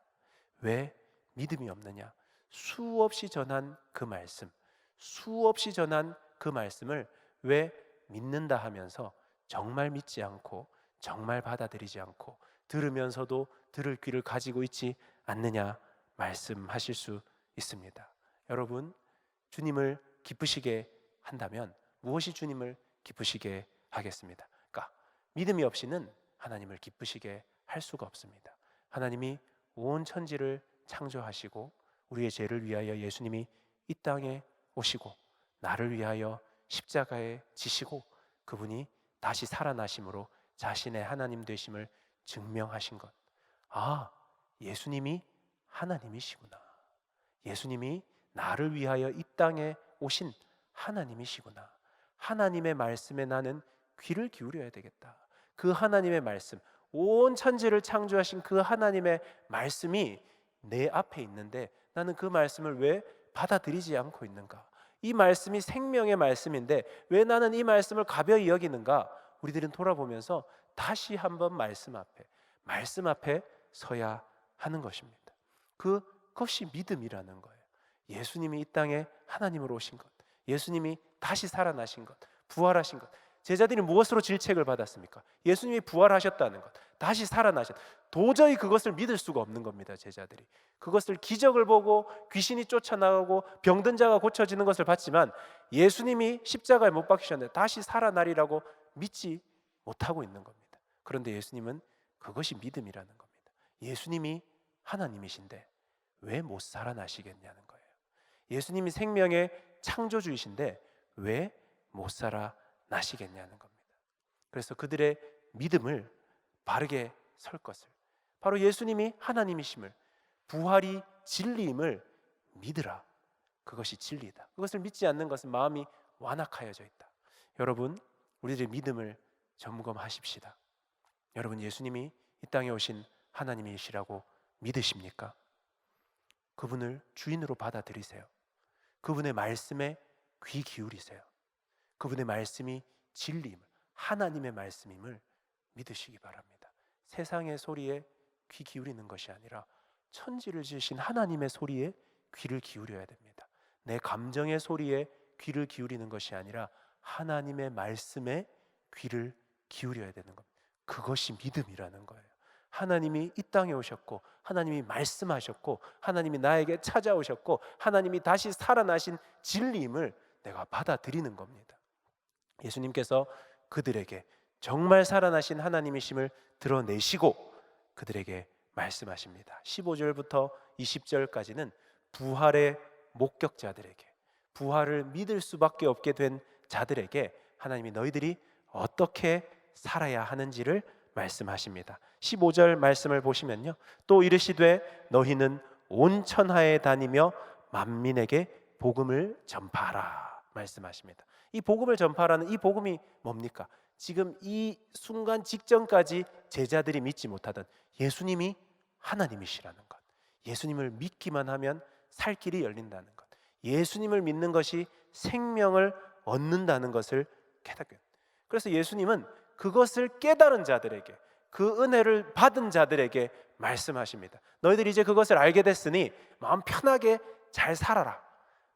왜 믿음이 없느냐? 수없이 전한 그 말씀, 수없이 전한 그 말씀을 왜 믿는다 하면서 정말 믿지 않고 정말 받아들이지 않고 들으면서도 들을 귀를 가지고 있지 않느냐 말씀하실 수 있습니다. 여러분, 주님을 기쁘시게 한다면 무엇이 주님을 기쁘시게 하겠습니다? 그러니까 믿음이 없이는 하나님을 기쁘시게 할 수가 없습니다. 하나님이 온 천지를 창조하시고 우리의 죄를 위하여 예수님이 이 땅에 오시고 나를 위하여 십자가에 지시고 그분이 다시 살아나심으로 자신의 하나님 되심을 증명하신 것. 아, 예수님이 하나님이시구나. 예수님이 나를 위하여 이 땅에 오신 하나님이시구나. 하나님의 말씀에 나는 귀를 기울여야 되겠다. 그 하나님의 말씀, 온 천지를 창조하신 그 하나님의 말씀이 내 앞에 있는데 나는 그 말씀을 왜 받아들이지 않고 있는가? 이 말씀이 생명의 말씀인데 왜 나는 이 말씀을 가벼이 여기는가? 우리들은 돌아보면서 다시 한번 말씀 앞에 서야 하는 것입니다. 그것이 믿음이라는 거예요. 예수님이 이 땅에 하나님으로 오신 것, 예수님이 다시 살아나신 것, 부활하신 것. 제자들이 무엇으로 질책을 받았습니까? 예수님이 부활하셨다는 것, 다시 살아나셨. 도저히 그것을 믿을 수가 없는 겁니다. 제자들이 그것을 기적을 보고 귀신이 쫓아나가고 병든 자가 고쳐지는 것을 봤지만 예수님이 십자가에 못 박히셨는데 다시 살아나리라고 믿지 못하고 있는 겁니다. 그런데 예수님은 그것이 믿음이라는 겁니다. 예수님이 하나님이신데 왜 못 살아나시겠냐는 거예요. 예수님이 생명의 창조주이신데 왜 못 살아나시겠냐는 겁니다. 그래서 그들의 믿음을 바르게 설 것을, 바로 예수님이 하나님이심을, 부활이 진리임을 믿으라. 그것이 진리다. 그것을 믿지 않는 것은 마음이 완악하여져 있다. 여러분, 우리들의 믿음을 점검하십시다. 여러분, 예수님이 이 땅에 오신 하나님이시라고 믿으십니까? 그분을 주인으로 받아들이세요. 그분의 말씀에 귀 기울이세요. 그분의 말씀이 진리임을, 하나님의 말씀임을 믿으시기 바랍니다. 세상의 소리에 귀 기울이는 것이 아니라 천지를 지으신 하나님의 소리에 귀를 기울여야 됩니다. 내 감정의 소리에 귀를 기울이는 것이 아니라 하나님의 말씀에 귀를 기울여야 되는 겁니다. 그것이 믿음이라는 거예요. 하나님이 이 땅에 오셨고 하나님이 말씀하셨고 하나님이 나에게 찾아오셨고 하나님이 다시 살아나신 진리임을 내가 받아들이는 겁니다. 예수님께서 그들에게 정말 살아나신 하나님이심을 드러내시고 그들에게 말씀하십니다. 15절부터 20절까지는 부활의 목격자들에게, 부활을 믿을 수밖에 없게 된 자들에게 하나님이 너희들이 어떻게 살아야 하는지를 말씀하십니다. 15절 말씀을 보시면요, 또 이르시되 너희는 온 천하에 다니며 만민에게 복음을 전파하라 말씀하십니다. 이 복음을 전파하라는 이 복음이 뭡니까? 지금 이 순간 직전까지 제자들이 믿지 못하던 예수님이 하나님이시라는 것, 예수님을 믿기만 하면 살 길이 열린다는 것, 예수님을 믿는 것이 생명을 얻는다는 것을 깨닫게. 그래서 예수님은 그것을 깨달은 자들에게, 그 은혜를 받은 자들에게 말씀하십니다. 너희들이 이제 그것을 알게 됐으니 마음 편하게 잘 살아라,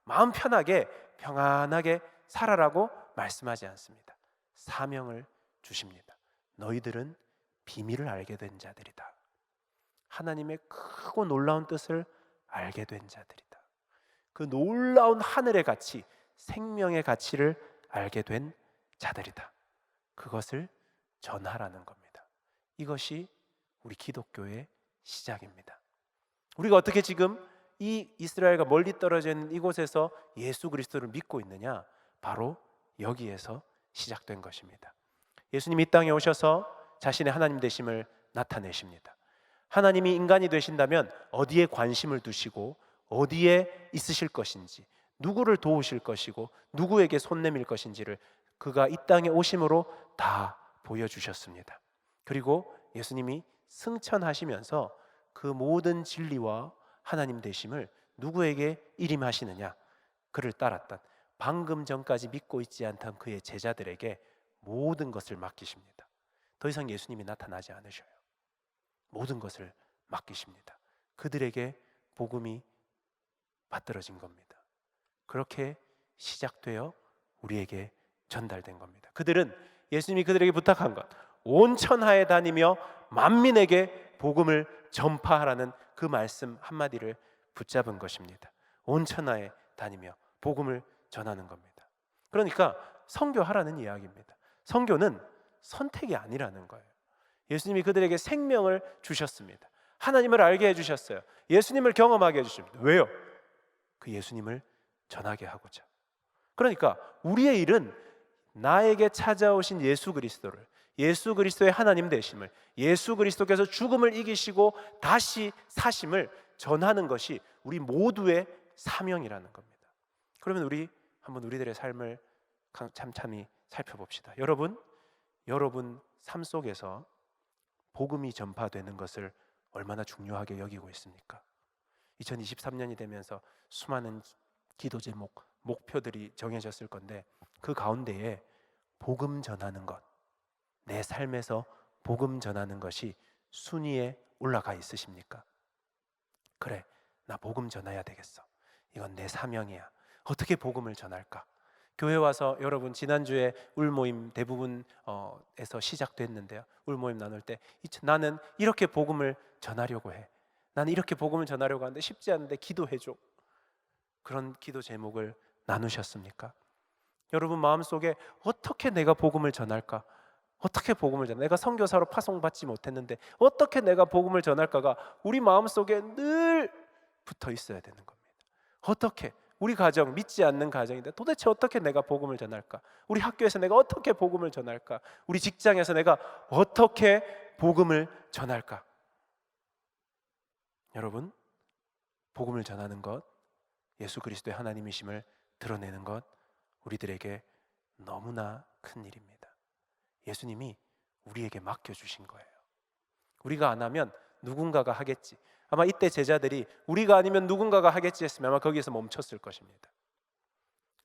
마음 편하게 평안하게 살아라고 말씀하지 않습니다. 사명을 주십니다. 너희들은 비밀을 알게 된 자들이다. 하나님의 크고 놀라운 뜻을 알게 된 자들이다. 그 놀라운 하늘의 가치, 생명의 가치를 알게 된 자들이다. 그것을 전하라는 겁니다. 이것이 우리 기독교의 시작입니다. 우리가 어떻게 지금 이 이스라엘과 멀리 떨어져 있는 이곳에서 예수 그리스도를 믿고 있느냐? 바로 여기에서 시작된 것입니다. 예수님이 이 땅에 오셔서 자신의 하나님 되심을 나타내십니다. 하나님이 인간이 되신다면 어디에 관심을 두시고 어디에 있으실 것인지, 누구를 도우실 것이고 누구에게 손 내밀 것인지를 그가 이 땅에 오심으로 다 보여주셨습니다. 그리고 예수님이 승천하시면서 그 모든 진리와 하나님 되심을 누구에게 일임하시느냐? 그를 따랐던, 방금 전까지 믿고 있지 않던 그의 제자들에게 모든 것을 맡기십니다. 더 이상 예수님이 나타나지 않으셔요. 모든 것을 맡기십니다. 그들에게 복음이 받들어진 겁니다. 그렇게 시작되어 우리에게 전달된 겁니다. 그들은 예수님이 그들에게 부탁한 것, 온 천하에 다니며 만민에게 복음을 전파하라는 그 말씀 한마디를 붙잡은 것입니다. 온 천하에 다니며 복음을 전하는 겁니다. 그러니까 선교하라는 이야기입니다. 선교는 선택이 아니라는 거예요. 예수님이 그들에게 생명을 주셨습니다. 하나님을 알게 해주셨어요. 예수님을 경험하게 해주십니다. 왜요? 그 예수님을 전하게 하고자. 그러니까 우리의 일은 나에게 찾아오신 예수 그리스도를, 예수 그리스도의 하나님 되심을, 예수 그리스도께서 죽음을 이기시고 다시 사심을 전하는 것이 우리 모두의 사명이라는 겁니다. 그러면 우리 한번 우리들의 삶을 참참히 살펴봅시다. 여러분 삶 속에서 복음이 전파되는 것을 얼마나 중요하게 여기고 있습니까? 2023년이 되면서 수많은 기도 제목, 목표들이 정해졌을 건데 그 가운데에 복음 전하는 것, 내 삶에서 복음 전하는 것이 순위에 올라가 있으십니까? 그래, 나 복음 전해야 되겠어. 이건 내 사명이야. 어떻게 복음을 전할까? 교회 와서 여러분 지난주에 울모임 대부분에서 시작됐는데요. 울모임 나눌 때 나는 이렇게 복음을 전하려고 해. 나는 이렇게 복음을 전하려고 하는데 쉽지 않은데 기도해줘. 그런 기도 제목을 나누셨습니까? 여러분 마음속에 어떻게 내가 복음을 전할까? 어떻게 복음을 전할까? 내가 선교사로 파송받지 못했는데 어떻게 내가 복음을 전할까가 우리 마음속에 늘 붙어 있어야 되는 겁니다. 어떻게? 우리 가정, 믿지 않는 가정인데 도대체 어떻게 내가 복음을 전할까? 우리 학교에서 내가 어떻게 복음을 전할까? 우리 직장에서 내가 어떻게 복음을 전할까? 여러분, 복음을 전하는 것, 예수 그리스도의 하나님이심을 드러내는 것, 우리들에게 너무나 큰 일입니다. 예수님이 우리에게 맡겨주신 거예요. 우리가 안 하면 누군가가 하겠지. 아마 이때 제자들이 우리가 아니면 누군가가 하겠지 했으면 아마 거기에서 멈췄을 것입니다.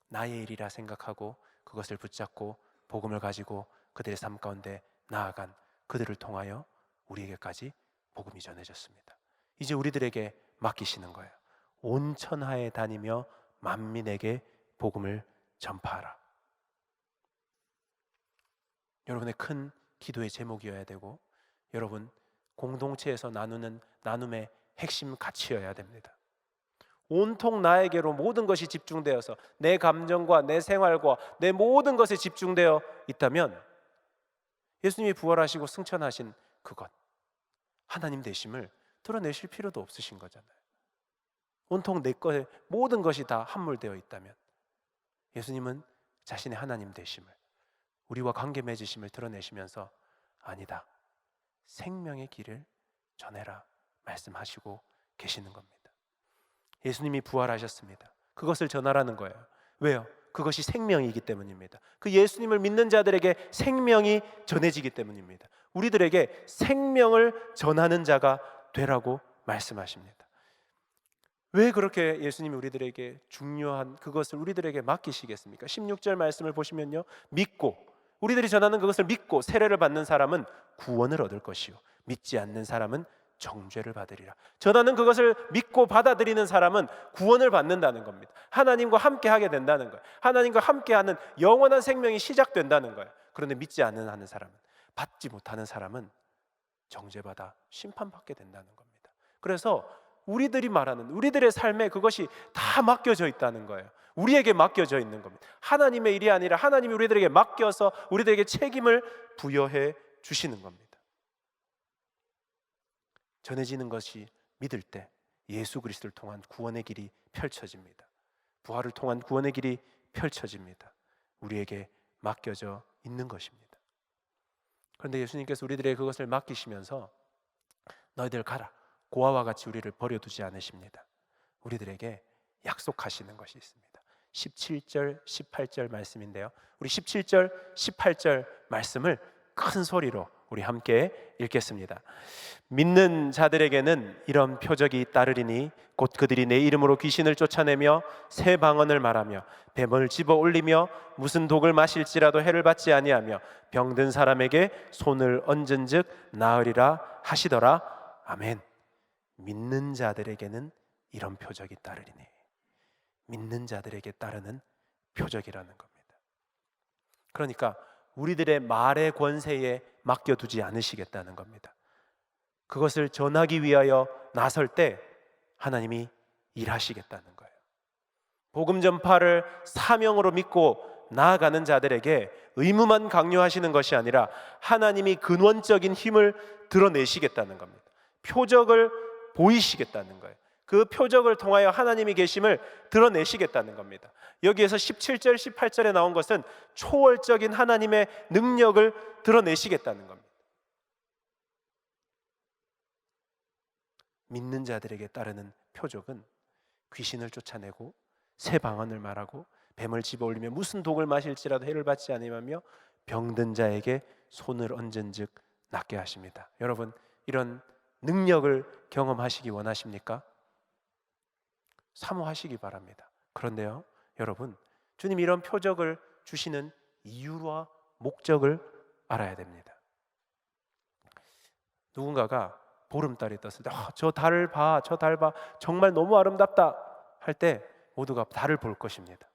나의 일이라 생각하고 그것을 붙잡고 복음을 가지고 그들의 삶 가운데 나아간 그들을 통하여 우리에게까지 복음이 전해졌습니다. 이제 우리들에게 맡기시는 거예요. 온 천하에 다니며 만민에게 복음을 전파하라. 여러분의 큰 기도의 제목이어야 되고 여러분 공동체에서 나눔의 핵심 가치여야 됩니다. 온통 나에게로 모든 것이 집중되어서 내 감정과 내 생활과 내 모든 것에 집중되어 있다면 예수님이 부활하시고 승천하신 그것, 하나님 되심을 드러내실 필요도 없으신 거잖아요. 온통 내 것에 모든 것이 다 함몰되어 있다면 예수님은 자신의 하나님 되심을, 우리와 관계 맺으심을 드러내시면서 아니다, 생명의 길을 전해라 말씀하시고 계시는 겁니다. 예수님이 부활하셨습니다. 그것을 전하라는 거예요. 왜요? 그것이 생명이기 때문입니다. 그 예수님을 믿는 자들에게 생명이 전해지기 때문입니다. 우리들에게 생명을 전하는 자가 되라고 말씀하십니다. 왜 그렇게 예수님이 우리들에게 중요한 그것을 우리들에게 맡기시겠습니까? 16절 말씀을 보시면요, 믿고, 우리들이 전하는 그것을 믿고 세례를 받는 사람은 구원을 얻을 것이요 믿지 않는 사람은 정죄를 받으리라. 전하는 그것을 믿고 받아들이는 사람은 구원을 받는다는 겁니다. 하나님과 함께 하게 된다는 거예요. 하나님과 함께하는 영원한 생명이 시작된다는 거예요. 그런데 믿지 않는 사람은, 받지 못하는 사람은 정죄받아 심판받게 된다는 겁니다. 그래서 우리들이 말하는 우리들의 삶에 그것이 다 맡겨져 있다는 거예요. 우리에게 맡겨져 있는 겁니다. 하나님의 일이 아니라 하나님이 우리들에게 맡겨서 우리들에게 책임을 부여해 주시는 겁니다. 전해지는 것이 믿을 때 예수 그리스도를 통한 구원의 길이 펼쳐집니다. 부활을 통한 구원의 길이 펼쳐집니다. 우리에게 맡겨져 있는 것입니다. 그런데 예수님께서 우리들에게 그것을 맡기시면서 너희들 가라, 고아와 같이 우리를 버려두지 않으십니다. 우리들에게 약속하시는 것이 있습니다. 17절, 18절 말씀인데요, 우리 17절, 18절 말씀을 큰 소리로 우리 함께 읽겠습니다. 믿는 자들에게는 이런 표적이 따르리니 곧 그들이 내 이름으로 귀신을 쫓아내며 새 방언을 말하며 뱀을 집어 올리며 무슨 독을 마실지라도 해를 받지 아니하며 병든 사람에게 손을 얹은즉 나으리라 하시더라. 아멘. 믿는 자들에게는 이런 표적이 따르리니, 믿는 자들에게 따르는 표적이라는 겁니다. 그러니까 우리들의 말의 권세에 맡겨두지 않으시겠다는 겁니다. 그것을 전하기 위하여 나설 때 하나님이 일하시겠다는 거예요. 복음 전파를 사명으로 믿고 나아가는 자들에게 의무만 강요하시는 것이 아니라 하나님이 근원적인 힘을 드러내시겠다는 겁니다. 표적을 보이시겠다는 거예요. 그 표적을 통하여 하나님이 계심을 드러내시겠다는 겁니다. 여기에서 17절, 18절에 나온 것은 초월적인 하나님의 능력을 드러내시겠다는 겁니다. 믿는 자들에게 따르는 표적은 귀신을 쫓아내고 새 방언을 말하고 뱀을 집어올리며 무슨 독을 마실지라도 해를 받지 않으며 병든 자에게 손을 얹은즉 낫게 하십니다. 여러분, 이런 능력을 경험하시기 원하십니까? 사모하시기 바랍니다. 그런데요, 여러분, 주님 이런 표적을 주시는 이유와 목적을 알아야 됩니다. 누군가가 보름달이 떴을 때 저 달을 봐, 저 달 봐, 정말 너무 아름답다 할 때 모두가 달을 볼 것입니다.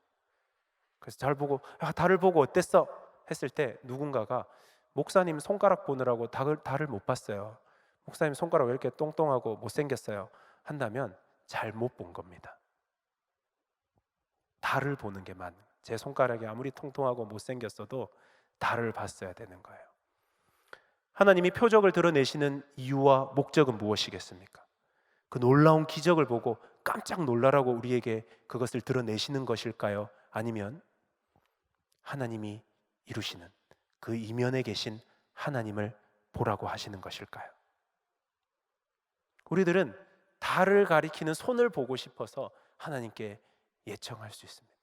그래서 달을 보고 어땠어? 했을 때 누군가가 목사님 손가락 보느라고 달을 못 봤어요. 목사님 손가락 왜 이렇게 똥똥하고 못생겼어요? 한다면 잘못 본 겁니다. 달을 보는 게 맞는, 제 손가락이 아무리 통통하고 못생겼어도 달을 봤어야 되는 거예요. 하나님이 표적을 드러내시는 이유와 목적은 무엇이겠습니까? 그 놀라운 기적을 보고 깜짝 놀라라고 우리에게 그것을 드러내시는 것일까요? 아니면 하나님이 이루시는 그 이면에 계신 하나님을 보라고 하시는 것일까요? 우리들은 달을 가리키는 손을 보고 싶어서 하나님께 예청할 수 있습니다.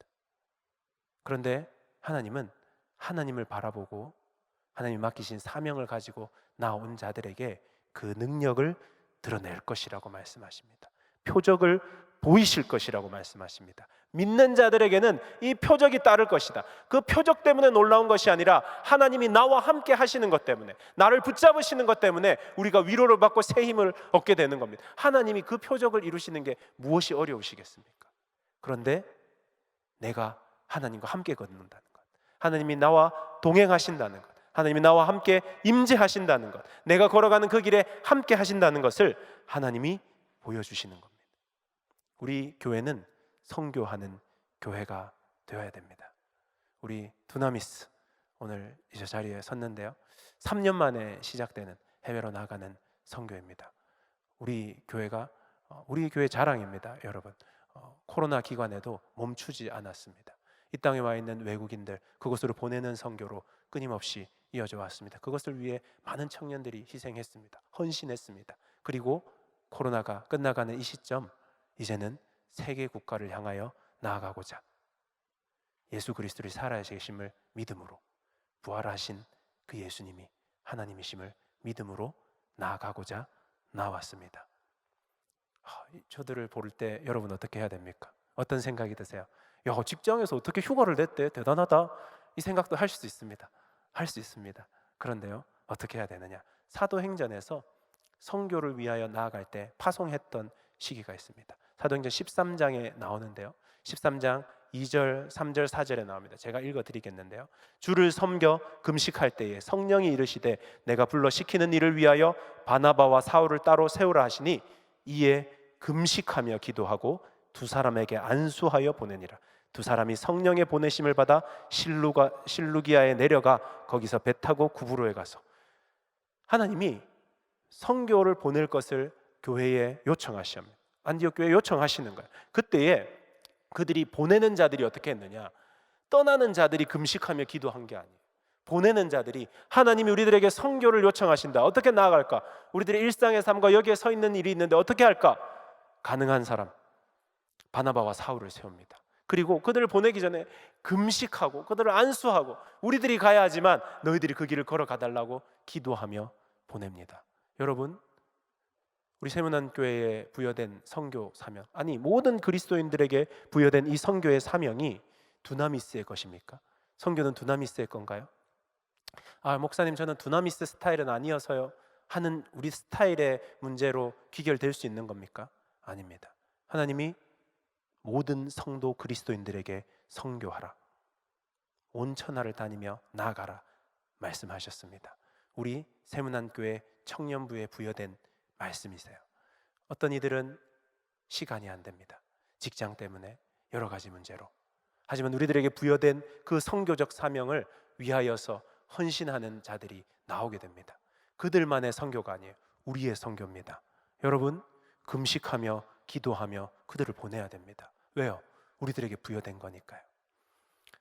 그런데 하나님은 하나님을 바라보고 하나님이 맡기신 사명을 가지고 나온 자들에게 그 능력을 드러낼 것이라고 말씀하십니다. 표적을 보이실 것이라고 말씀하십니다. 믿는 자들에게는 이 표적이 따를 것이다. 그 표적 때문에 놀라운 것이 아니라 하나님이 나와 함께 하시는 것 때문에, 나를 붙잡으시는 것 때문에 우리가 위로를 받고 새 힘을 얻게 되는 겁니다. 하나님이 그 표적을 이루시는 게 무엇이 어려우시겠습니까? 그런데 내가 하나님과 함께 걷는다는 것, 하나님이 나와 동행하신다는 것, 하나님이 나와 함께 임재하신다는 것, 내가 걸어가는 그 길에 함께 하신다는 것을 하나님이 보여주시는 겁니다. 우리 교회는 선교하는 교회가 되어야 됩니다. 우리 두나미스 오늘 이 자리에 섰는데요, 3년 만에 시작되는 해외로 나가는 선교입니다. 우리 교회가 우리 교회 자랑입니다. 여러분, 코로나 기간에도 멈추지 않았습니다. 이 땅에 와 있는 외국인들 그곳으로 보내는 선교로 끊임없이 이어져 왔습니다. 그것을 위해 많은 청년들이 희생했습니다. 헌신했습니다. 그리고 코로나가 끝나가는 이 시점, 이제는 세계 국가를 향하여 나아가고자 예수 그리스도의 살아계심을 믿음으로, 부활하신 그 예수님이 하나님이심을 믿음으로 나아가고자 나왔습니다. 저들을 볼 때 여러분 어떻게 해야 됩니까? 어떤 생각이 드세요? 야, 직장에서 어떻게 휴가를 냈대? 대단하다. 이 생각도 할 수 있습니다. 할 수 있습니다. 그런데요, 어떻게 해야 되느냐? 사도행전에서 선교를 위하여 나아갈 때 파송했던 시기가 있습니다. 사도행전 13장에 나오는데요, 13장 2절, 3절, 4절에 나옵니다. 제가 읽어드리겠는데요, 주를 섬겨 금식할 때에 성령이 이르시되 내가 불러 시키는 일을 위하여 바나바와 사울을 따로 세우라 하시니 이에 금식하며 기도하고 두 사람에게 안수하여 보내니라. 두 사람이 성령의 보내심을 받아 실루기아에 내려가 거기서 배 타고 구브로에 가서, 하나님이 선교를 보낼 것을 교회에 요청하시옵니다. 안디옥 교회에 요청하시는 거예요. 그때에 그들이 보내는 자들이 어떻게 했느냐? 떠나는 자들이 금식하며 기도한 게 아니에요. 보내는 자들이 하나님이 우리들에게 선교를 요청하신다. 어떻게 나아갈까? 우리들의 일상의 삶과 여기에 서 있는 일이 있는데 어떻게 할까? 가능한 사람 바나바와 사울을 세웁니다. 그리고 그들을 보내기 전에 금식하고 그들을 안수하고 우리들이 가야 하지만 너희들이 그 길을 걸어가달라고 기도하며 보냅니다. 여러분, 우리 세문안교회에 부여된 선교 사명, 아니 모든 그리스도인들에게 부여된 이 선교의 사명이 두나미스의 것입니까? 선교는 두나미스의 건가요? 목사님, 저는 두나미스 스타일은 아니어서요 하는 우리 스타일의 문제로 귀결될 수 있는 겁니까? 아닙니다. 하나님이 모든 성도 그리스도인들에게 선교하라, 온 천하를 다니며 나아가라 말씀하셨습니다. 우리 세문안교회 청년부에 부여된 말씀이세요. 어떤 이들은 시간이 안 됩니다. 직장 때문에 여러 가지 문제로. 하지만 우리들에게 부여된 그 선교적 사명을 위하여서 헌신하는 자들이 나오게 됩니다. 그들만의 선교가 아니에요. 우리의 선교입니다. 여러분, 금식하며 기도하며 그들을 보내야 됩니다. 왜요? 우리들에게 부여된 거니까요.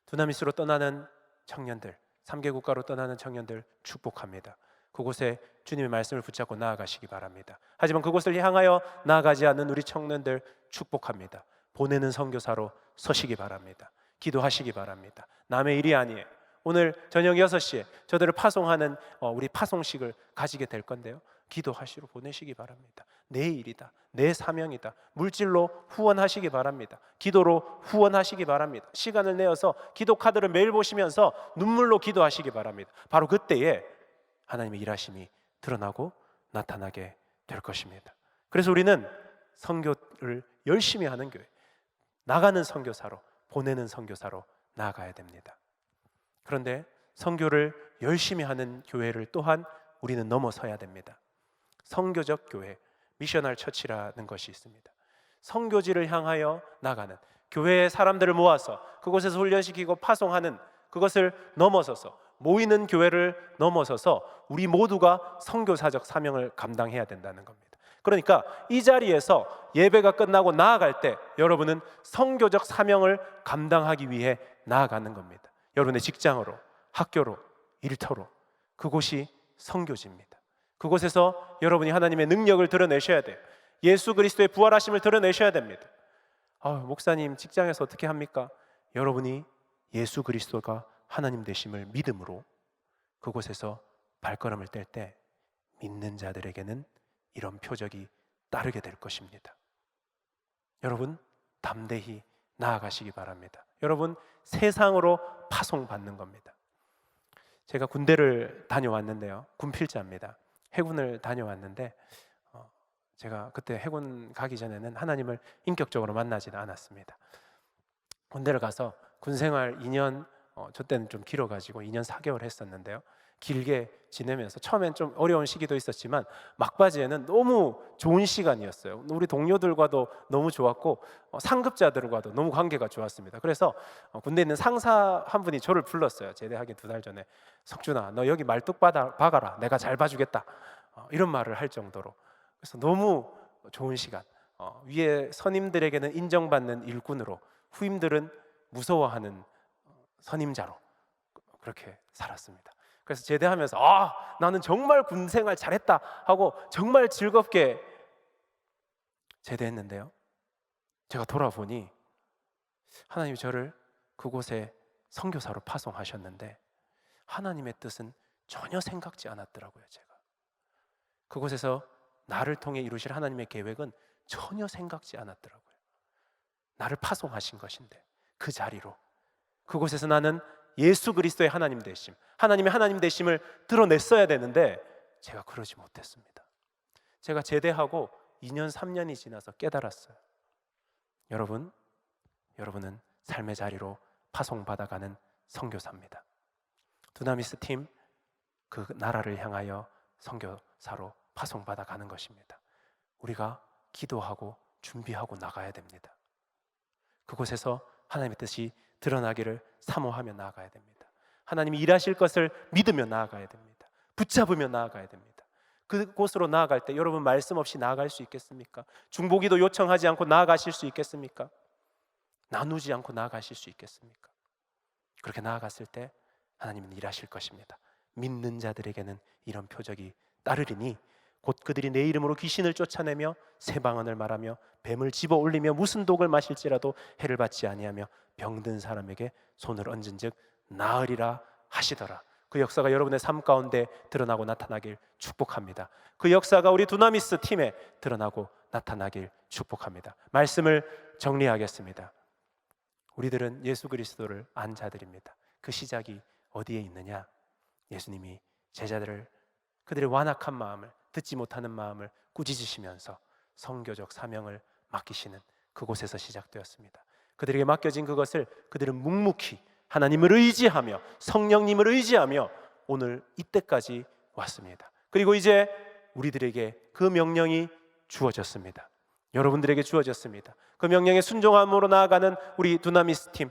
두나미스로 떠나는 청년들, 3개 국가로 떠나는 청년들 축복합니다. 그곳에 주님의 말씀을 붙잡고 나아가시기 바랍니다. 하지만 그곳을 향하여 나아가지 않는 우리 청년들 축복합니다. 보내는 선교사로 서시기 바랍니다. 기도하시기 바랍니다. 남의 일이 아니에요. 오늘 저녁 6시에 저들을 파송하는 우리 파송식을 가지게 될 건데요, 기도하시러 보내시기 바랍니다. 내 일이다, 내 사명이다. 물질로 후원하시기 바랍니다. 기도로 후원하시기 바랍니다. 시간을 내어서 기도 카드를 매일 보시면서 눈물로 기도하시기 바랍니다. 바로 그때에 하나님의 일하심이 드러나고 나타나게 될 것입니다. 그래서 우리는 선교를 열심히 하는 교회, 나가는 선교사로, 보내는 선교사로 나아가야 됩니다. 그런데 선교를 열심히 하는 교회를 또한 우리는 넘어서야 됩니다. 선교적 교회, 미셔널 처치라는 것이 있습니다. 선교지를 향하여 나가는, 교회의 사람들을 모아서 그곳에서 훈련시키고 파송하는, 그것을 넘어서서 모이는 교회를 넘어서서 우리 모두가 선교사적 사명을 감당해야 된다는 겁니다. 그러니까 이 자리에서 예배가 끝나고 나아갈 때 여러분은 선교적 사명을 감당하기 위해 나아가는 겁니다. 여러분의 직장으로, 학교로, 일터로, 그곳이 선교지입니다. 그곳에서 여러분이 하나님의 능력을 드러내셔야 돼요. 예수 그리스도의 부활하심을 드러내셔야 됩니다. 목사님, 직장에서 어떻게 합니까? 여러분이 예수 그리스도가 하나님 되심을 믿음으로 그곳에서 발걸음을 뗄 때 믿는 자들에게는 이런 표적이 따르게 될 것입니다. 여러분, 담대히 나아가시기 바랍니다. 여러분, 세상으로 파송받는 겁니다. 제가 군대를 다녀왔는데요, 군필자입니다. 해군을 다녀왔는데 제가 그때 해군 가기 전에는 하나님을 인격적으로 만나지는 않았습니다. 군대를 가서 군생활 2년, 저 때는 좀 길어가지고 2년 4개월 했었는데요, 길게 지내면서 처음엔 좀 어려운 시기도 있었지만 막바지에는 너무 좋은 시간이었어요. 우리 동료들과도 너무 좋았고 상급자들과도 너무 관계가 좋았습니다. 그래서 군대에 있는 상사 한 분이 저를 불렀어요. 제대하기 2달 전에. 석준아, 너 여기 말뚝 박아라. 내가 잘 봐주겠다. 이런 말을 할 정도로. 그래서 너무 좋은 시간. 위에 선임들에게는 인정받는 일꾼으로, 후임들은 무서워하는 선임자로 그렇게 살았습니다. 그래서 제대하면서 나는 정말 군생활 잘했다 하고 정말 즐겁게 제대했는데요, 제가 돌아보니 하나님이 저를 그곳에 선교사로 파송하셨는데 하나님의 뜻은 전혀 생각지 않았더라고요. 제가 그곳에서 나를 통해 이루실 하나님의 계획은 전혀 생각지 않았더라고요. 나를 파송하신 것인데 그 자리로, 그곳에서 나는 예수 그리스도의 하나님 되심, 하나님의 하나님 되심을 드러냈어야 되는데 제가 그러지 못했습니다. 제가 제대하고 2년 3년이 지나서 깨달았어요. 여러분은 삶의 자리로 파송받아가는 선교사입니다. 두나미스 팀, 그 나라를 향하여 선교사로 파송받아가는 것입니다. 우리가 기도하고 준비하고 나가야 됩니다. 그곳에서 하나님의 뜻이 드러나기를 사모하며 나아가야 됩니다. 하나님이 일하실 것을 믿으며 나아가야 됩니다. 붙잡으며 나아가야 됩니다. 그곳으로 나아갈 때 여러분 말씀 없이 나아갈 수 있겠습니까? 중보기도 요청하지 않고 나아가실 수 있겠습니까? 나누지 않고 나아가실 수 있겠습니까? 그렇게 나아갔을 때 하나님은 일하실 것입니다. 믿는 자들에게는 이런 표적이 따르리니 곧 그들이 내 이름으로 귀신을 쫓아내며 새 방언을 말하며 뱀을 집어 올리며 무슨 독을 마실지라도 해를 받지 아니하며 병든 사람에게 손을 얹은즉 나으리라 하시더라. 그 역사가 여러분의 삶 가운데 드러나고 나타나길 축복합니다. 그 역사가 우리 두나미스 팀에 드러나고 나타나길 축복합니다. 말씀을 정리하겠습니다. 우리들은 예수 그리스도를 안 자들입니다. 그 시작이 어디에 있느냐? 예수님이 제자들을, 그들의 완악한 마음을, 듣지 못하는 마음을 꾸짖으시면서 선교적 사명을 맡기시는 그곳에서 시작되었습니다. 그들에게 맡겨진 그것을 그들은 묵묵히 하나님을 의지하며 성령님을 의지하며 오늘 이때까지 왔습니다. 그리고 이제 우리들에게 그 명령이 주어졌습니다. 여러분들에게 주어졌습니다. 그 명령에 순종함으로 나아가는 우리 두나미스 팀,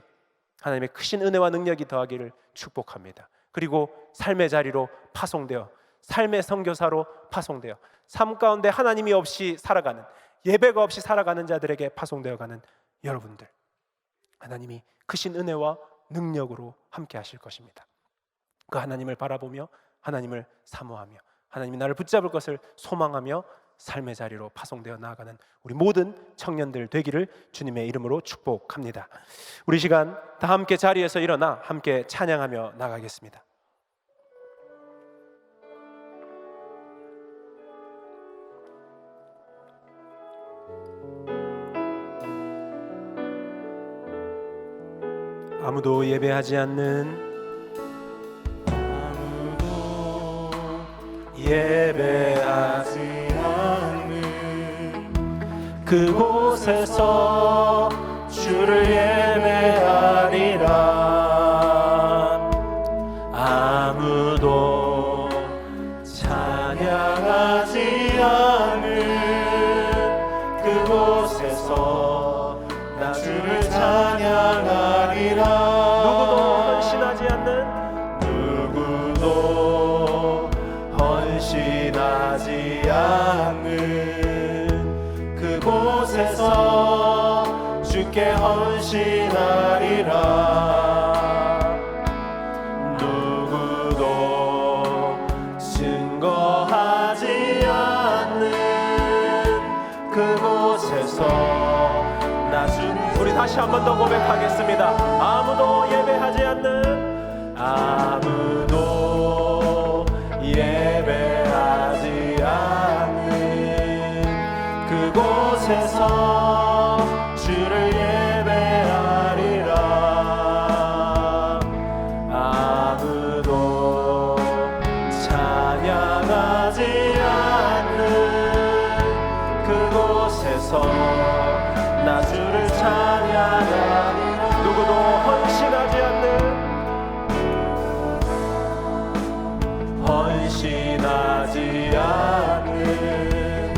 하나님의 크신 은혜와 능력이 더하기를 축복합니다. 그리고 삶의 자리로 파송되어 삶의 선교사로 파송되어 삶 가운데 하나님이 없이 살아가는, 예배가 없이 살아가는 자들에게 파송되어가는 여러분들, 하나님이 크신 은혜와 능력으로 함께 하실 것입니다. 그 하나님을 바라보며 하나님을 사모하며 하나님이 나를 붙잡을 것을 소망하며 삶의 자리로 파송되어 나아가는 우리 모든 청년들 되기를 주님의 이름으로 축복합니다. 우리 시간 다 함께 자리에서 일어나 함께 찬양하며 나가겠습니다. 아무도 예배하지 않는, 아무도 예배하지 않는 그곳에서 주를 예배하리라. 아무도 찬양하지 않는 그곳에서 나 주를 찬양하리라. 누구도 헌신하지 않는 그곳에서 주께 헌신하리라. 누구도 증거하지 않는 그곳에서 나 주를. 우리 다시 한 번 더 고백하겠습니다. 아무도 예배하지 않는, 아무도 예배하지 않는 그곳에서 주를 예배하리라. 아무도 찬양하지 않는 그곳에서 나 주를 찬양하리라. 누구도 헌신하지 않는, 헌신하지 않는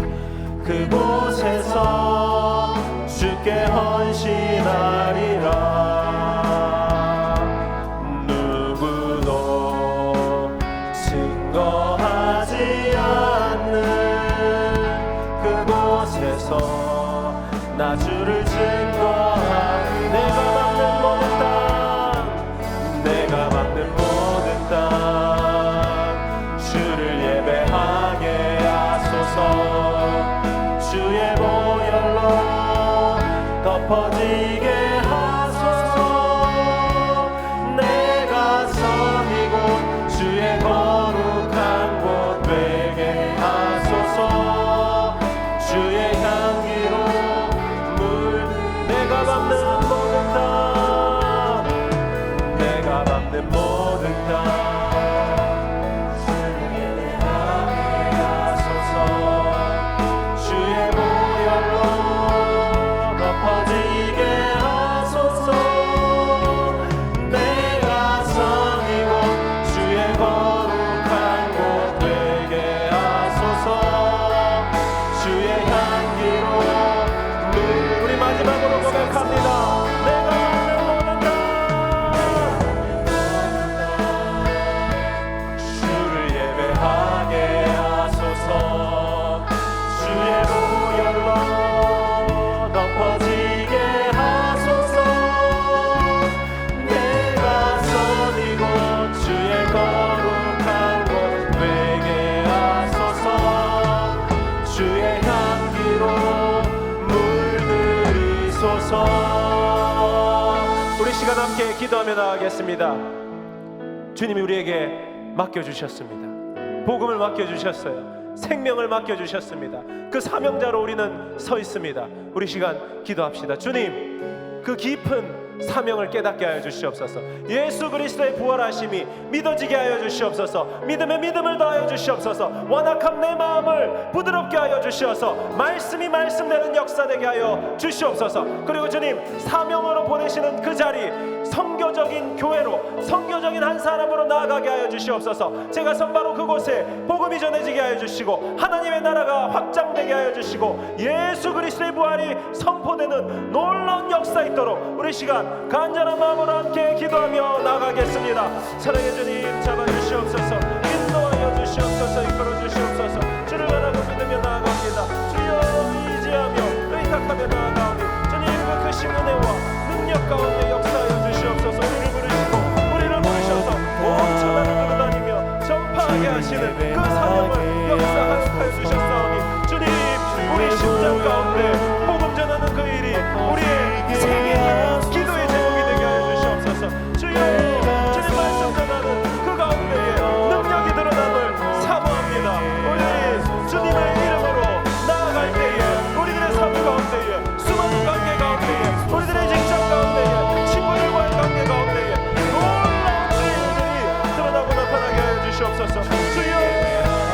그곳에서 주께 헌신하리라. 누구도 증거하지 않는 그곳에서 나 주를 증거하리. 내가 맡는 모든 땅, 내가 맡는 모든 땅 주를 예배하게 하소서. 주의 보혈로 덮어지게 하소서. 내가 섬이고 주의 거룩한 곳 되게 하소서. 주의 향기로 기도하며 나아가겠습니다. 주님이 우리에게 맡겨주셨습니다. 복음을 맡겨주셨어요. 생명을 맡겨주셨습니다. 그 사명자로 우리는 서 있습니다. 우리 시간 기도합시다. 주님, 그 깊은 사명을 깨닫게 하여 주시옵소서. 예수 그리스도의 부활하심이 믿어지게 하여 주시옵소서. 믿음에 믿음을 더하여 주시옵소서. 완악한 내 마음을 부드럽게 하여 주시어서 말씀이 말씀되는 역사 되게 하여 주시옵소서. 그리고 주님, 사명으로 보내시는 그 자리, 선교적인 교회로, 선교적인 한 사람으로 나아가게 하여 주시옵소서. 제가 선 바로 그곳에 복음이 전해지게 하여 주시고 하나님의 나라가 확장되게 하여 주시고 예수 그리스도의 부활이 선포되는 놀라운 역사 있도록 우리 시간 간절한 마음으로 함께 기도하며 나가겠습니다. 사랑의 주님, 잡아주시옵소서. 인도하여 주시옵소서. 이끌어 주시옵소서. 주를 바라고 믿으며 나아갑니다. 주여, 의지하며 의탁하며 나아가오니 주님, 그 크신 은혜와 능력 가운데 역사하여 주시옵소서. 우리를 부르셔서 온 천하를 돌아다니며 전파하게 하시는 그 사명을 역사하여 주셨사오니 주님, 우리 심장 가운데 복음 전하는 그 일이 우리의 생애의 기도의 제목이 되게 하여 주시옵소서. 주여, 주님 말씀 전하는 그 가운데에 능력이 드러남을 사모합니다. 우리 주님의 이름으로 나아갈 때에 우리들의 삶 가운데에 수많은 관계 가운데에 우리들의 직장 가운데에 친구들과의 관계 가운데에 놀라운 주의 일들이 드러나고 나타나게 하여 주시옵소서. 주여,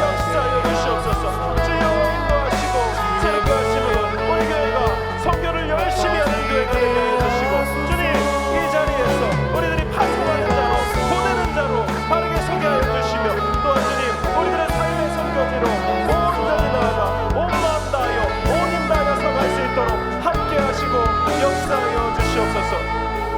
역사하여 주시옵소서. 주여, 인도하시고 새롭게 하시는 우리 교회가 선교를 열심히 하는 교회가 되게 하여 주시고 주님, 이 자리에서 우리들이 파송하는 자로, 보내는 자로 바르게 서게 하여 주시며 또한 주님, 우리들의 삶의 선교지로 온전히 나아가 온 마음 다하여 온 힘 다하여 서갈 수 있도록 함께 하시고 역사하여 주시옵소서.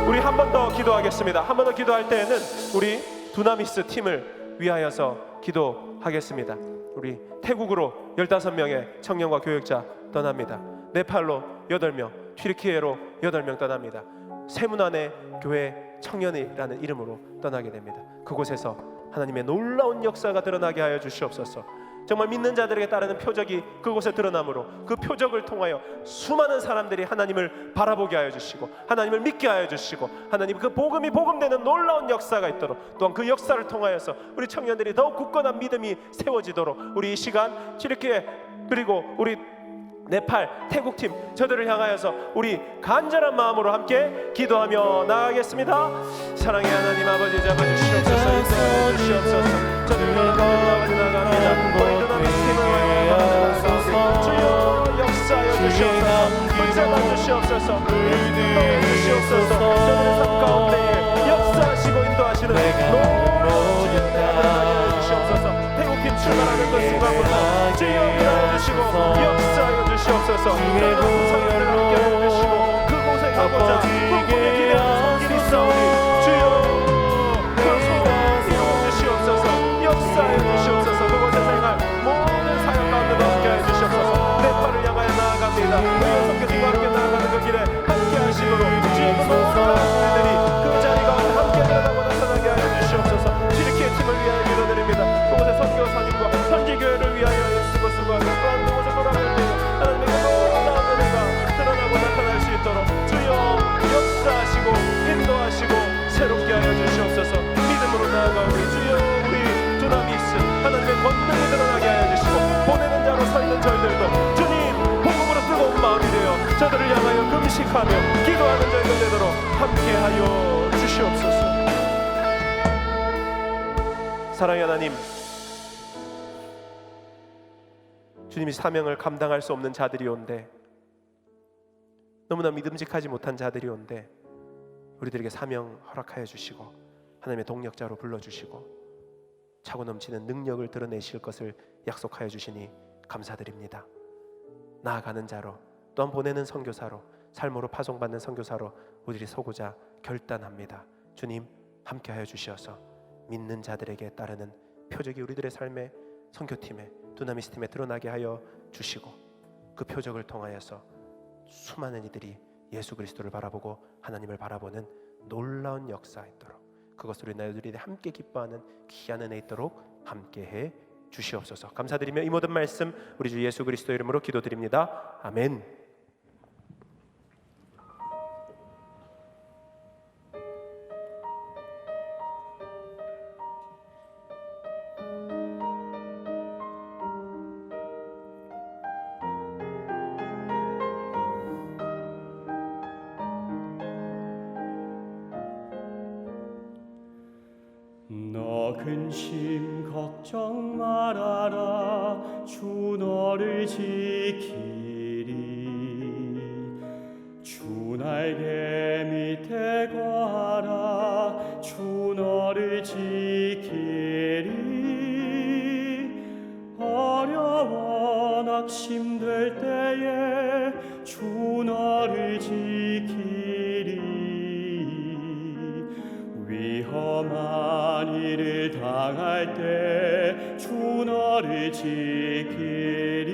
우리 한 번 더 기도하겠습니다. 한 번 더 기도할 때에는 우리 두나미스 팀을 위하여서 기도하겠습니다. 우리 태국으로 15명의 청년과 교역자 떠납니다. 네팔로 8명, 튀르키예로 8명 떠납니다. 세문안의 교회 청년이라는 이름으로 떠나게 됩니다. 그곳에서 하나님의 놀라운 역사가 드러나게 하여 주시옵소서. 정말 믿는 자들에게 따르는 표적이 그곳에 드러나므로 그 표적을 통하여 수많은 사람들이 하나님을 바라보게 하여 주시고 하나님을 믿게 하여 주시고 하나님 그 복음이 복음되는 놀라운 역사가 있도록 또한 그 역사를 통하여서 우리 청년들이 더욱 굳건한 믿음이 세워지도록 우리 이 시간 튀르키예 그리고 우리 네팔, 태국팀 저들을 향하여서 우리 간절한 마음으로 함께 기도하며 나아가겠습니다. 사랑의 하나님 아버지, 잡아주시옵소서. 인도하여 주시옵소서. 저들을 나아갑니다. 우리 두나미스 팀을 나아갑니다. 주여, 역사하여 주시옵소서. 붙잡아 주시옵소서. 인도해 주시옵소서. 저들의 삶 가운데에 역사하시고 인도하시는 놀라운 주님의 나라를 주시옵소서. 태국팀 출발하는 그 순간부터 주여 일하여 주시고 역사하여 주시옵소서. 그러나 구성원을 함께 하여 주시고 그곳에 가고자 꿈꾸며 기대하는 손길이 있사오니 주여 그 소원 이루어 주시옵소서. 역사하여 주시옵소서. 그곳에 생활 모든 사역 가운데 넘게 하여 주시옵소서. 네팔을 향하여 나아갑니다. 우리의 성교팀과 함께 나아가는 그 길에 함께 하심으로 주의 그 놀라운 일들이 그 자리 가운데 함께 드러나고 나타나게 하여 주시옵소서. 튀르키예 팀을 위하여 기도드립니다. 그곳의 선교사님과 현지교회를 위하여 수고하고 또한 그곳에 돌아갈 때 하나님의 놀라운 은혜가 드러나고 나타날 수 있도록 주여 역사하시고 인도하시고 새롭게 하여 주시옵소서. 믿음으로 나아가오니 주여 우리 두나미스 하나님의 권능이 드러나게 하여 주시고 보내는 자로 서 있는 저희들도 주님 복음으로 뜨거운 마음이 되어 저들을 향하여 금식하며 기도하는 저희들 되도록 함께 하여 주시옵소서. 사랑의 하나님, 주님이 사명을 감당할 수 없는 자들이 온데 너무나 믿음직하지 못한 자들이 온데 우리들에게 사명 허락하여 주시고 하나님의 동력자로 불러주시고 차고 넘치는 능력을 드러내실 것을 약속하여 주시니 감사드립니다. 나아가는 자로 또한 보내는 선교사로 삶으로 파송받는 선교사로 우리들이 서고자 결단합니다. 주님 함께하여 주시어서 믿는 자들에게 따르는 표적이 우리들의 삶의 선교팀에 두나미스 팀에 드러나게 하여 주시고 그 표적을 통하여서 수많은 이들이 예수 그리스도를 바라보고 하나님을 바라보는 놀라운 역사 있도록 그것을 우리 너희들이 함께 기뻐하는 귀한 은혜 있도록 함께해 주시옵소서. 감사드리며 이 모든 말씀 우리 주 예수 그리스도 이름으로 기도드립니다. 아멘. 근심 걱정 말아라. 주 너를 지키리. 주 날개 밑에 거하라. 주 너를 지키리. 어려워 낙심될 때에 주 너를 지키리. 위험한 일을 당할 때 주 너를 지키리.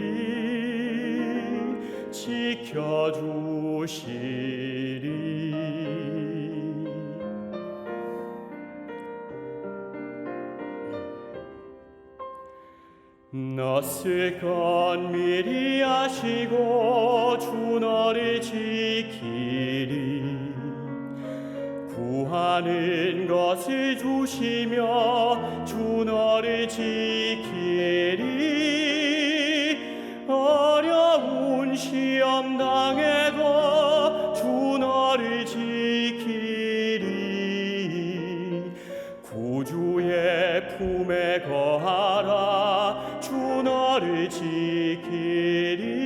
지켜주시리. 낯설 것 미리 아시고 주 너를 지키리. 구하는 것을 주시며 주 너를 지키리. 어려운 시험 당해도 주 너를 지키리. 구주의 품에 거하라. 주 너를 지키리.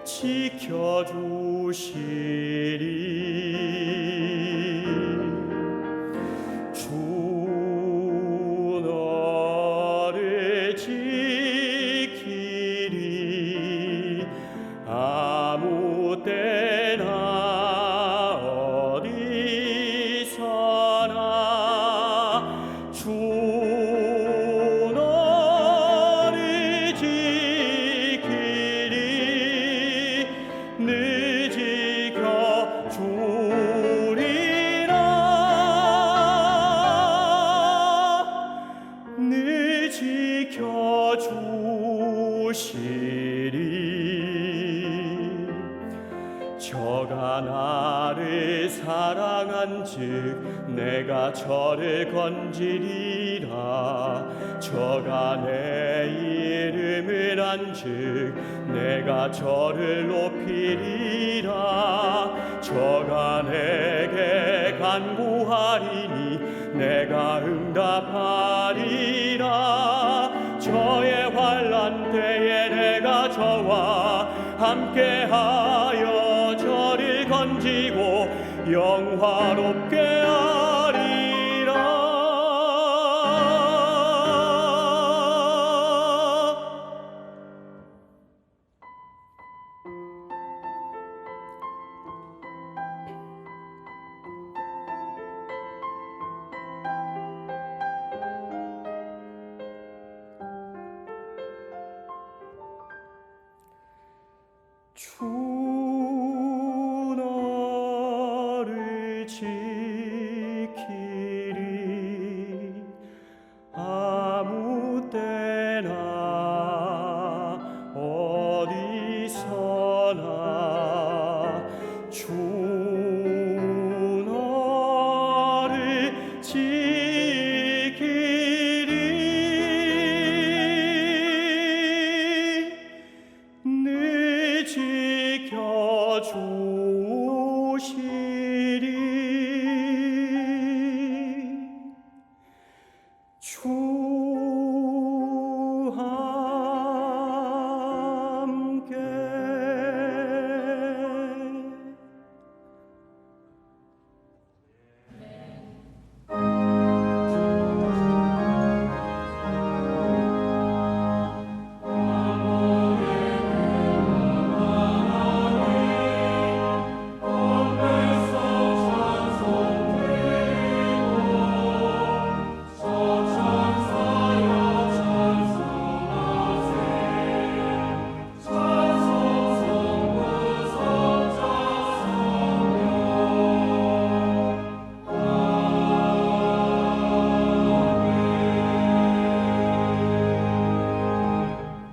지켜주시리. 주 너를 지키리. 아무 때나 어디서나 주 너를 지키리. 늘 지켜주리라. 늘 지켜주시리. 저가 나를 사랑한즉 내가 저를 건지리라. 저가 내 이름을 안즉 내가 저를 높이리라. 저가 내게 간구하리니 내가 응답하리라. 저의 환난 때에 내가 저와 함께하여 저를 건지고 영화롭게 하리라. 주 너를 지키리. 아무 때나 어디서나 주 너를 지키리. 늘 지켜주시리. 주 함께.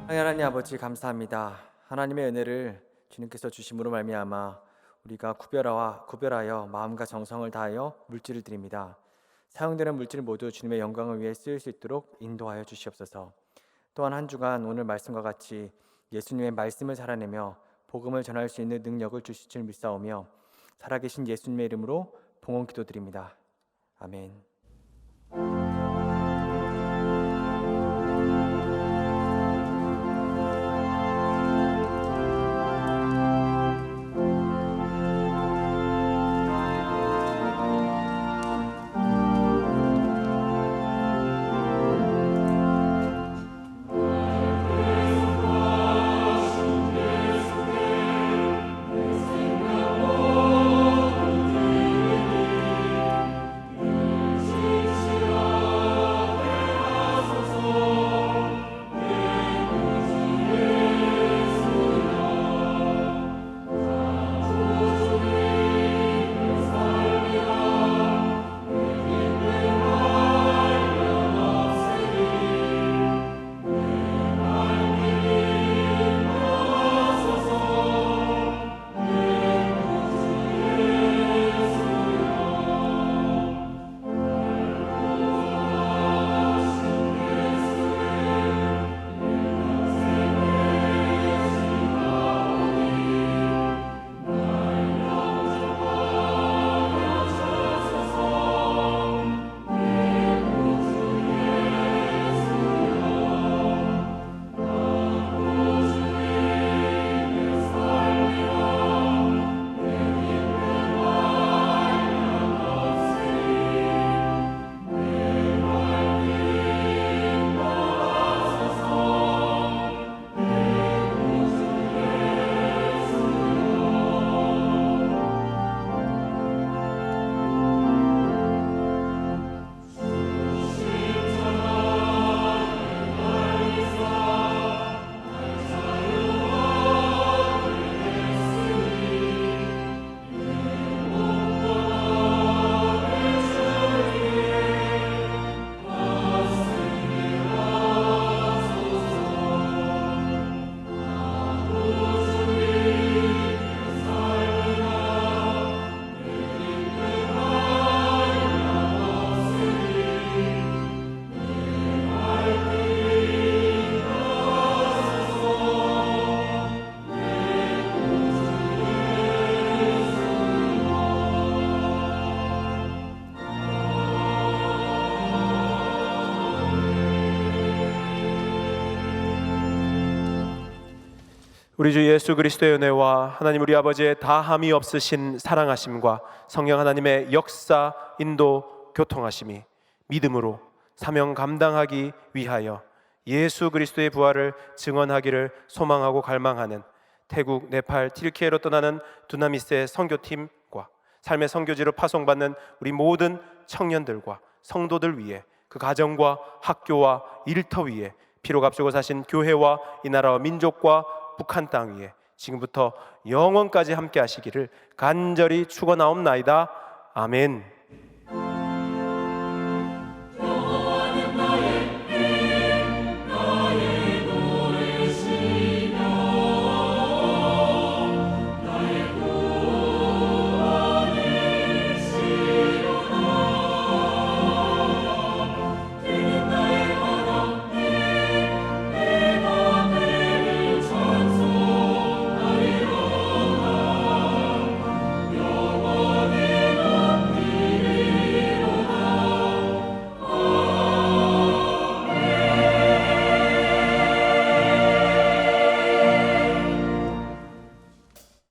하나님 아버지 감사합니다. 하나님의 은혜를 주님께서 주심으로 말미암아 우리가 구별하여 마음과 정성을 다하여 물질을 드립니다. 사용되는 물질 모두 주님의 영광을 위해 쓰일 수 있도록 인도하여 주시옵소서. 또한 한 주간 오늘 말씀과 같이 예수님의 말씀을 살아내며 복음을 전할 수 있는 능력을 주실 줄 믿사오며 살아계신 예수님의 이름으로 봉헌 기도드립니다. 아멘. 우리 주 예수 그리스도의 은혜와 하나님 우리 아버지의 다함이 없으신 사랑하심과 성령 하나님의 역사, 인도, 교통하심이 믿음으로 사명 감당하기 위하여 예수 그리스도의 부활을 증언하기를 소망하고 갈망하는 태국, 네팔, 튀르키예로 떠나는 두나미스의 선교팀과 삶의 선교지로 파송받는 우리 모든 청년들과 성도들 위해 그 가정과 학교와 일터 위에 피로 값주고 사신 교회와 이 나라와 민족과 북한 땅 위에 지금부터 영원까지 함께 하시기를 간절히 축원하옵나이다. 아멘.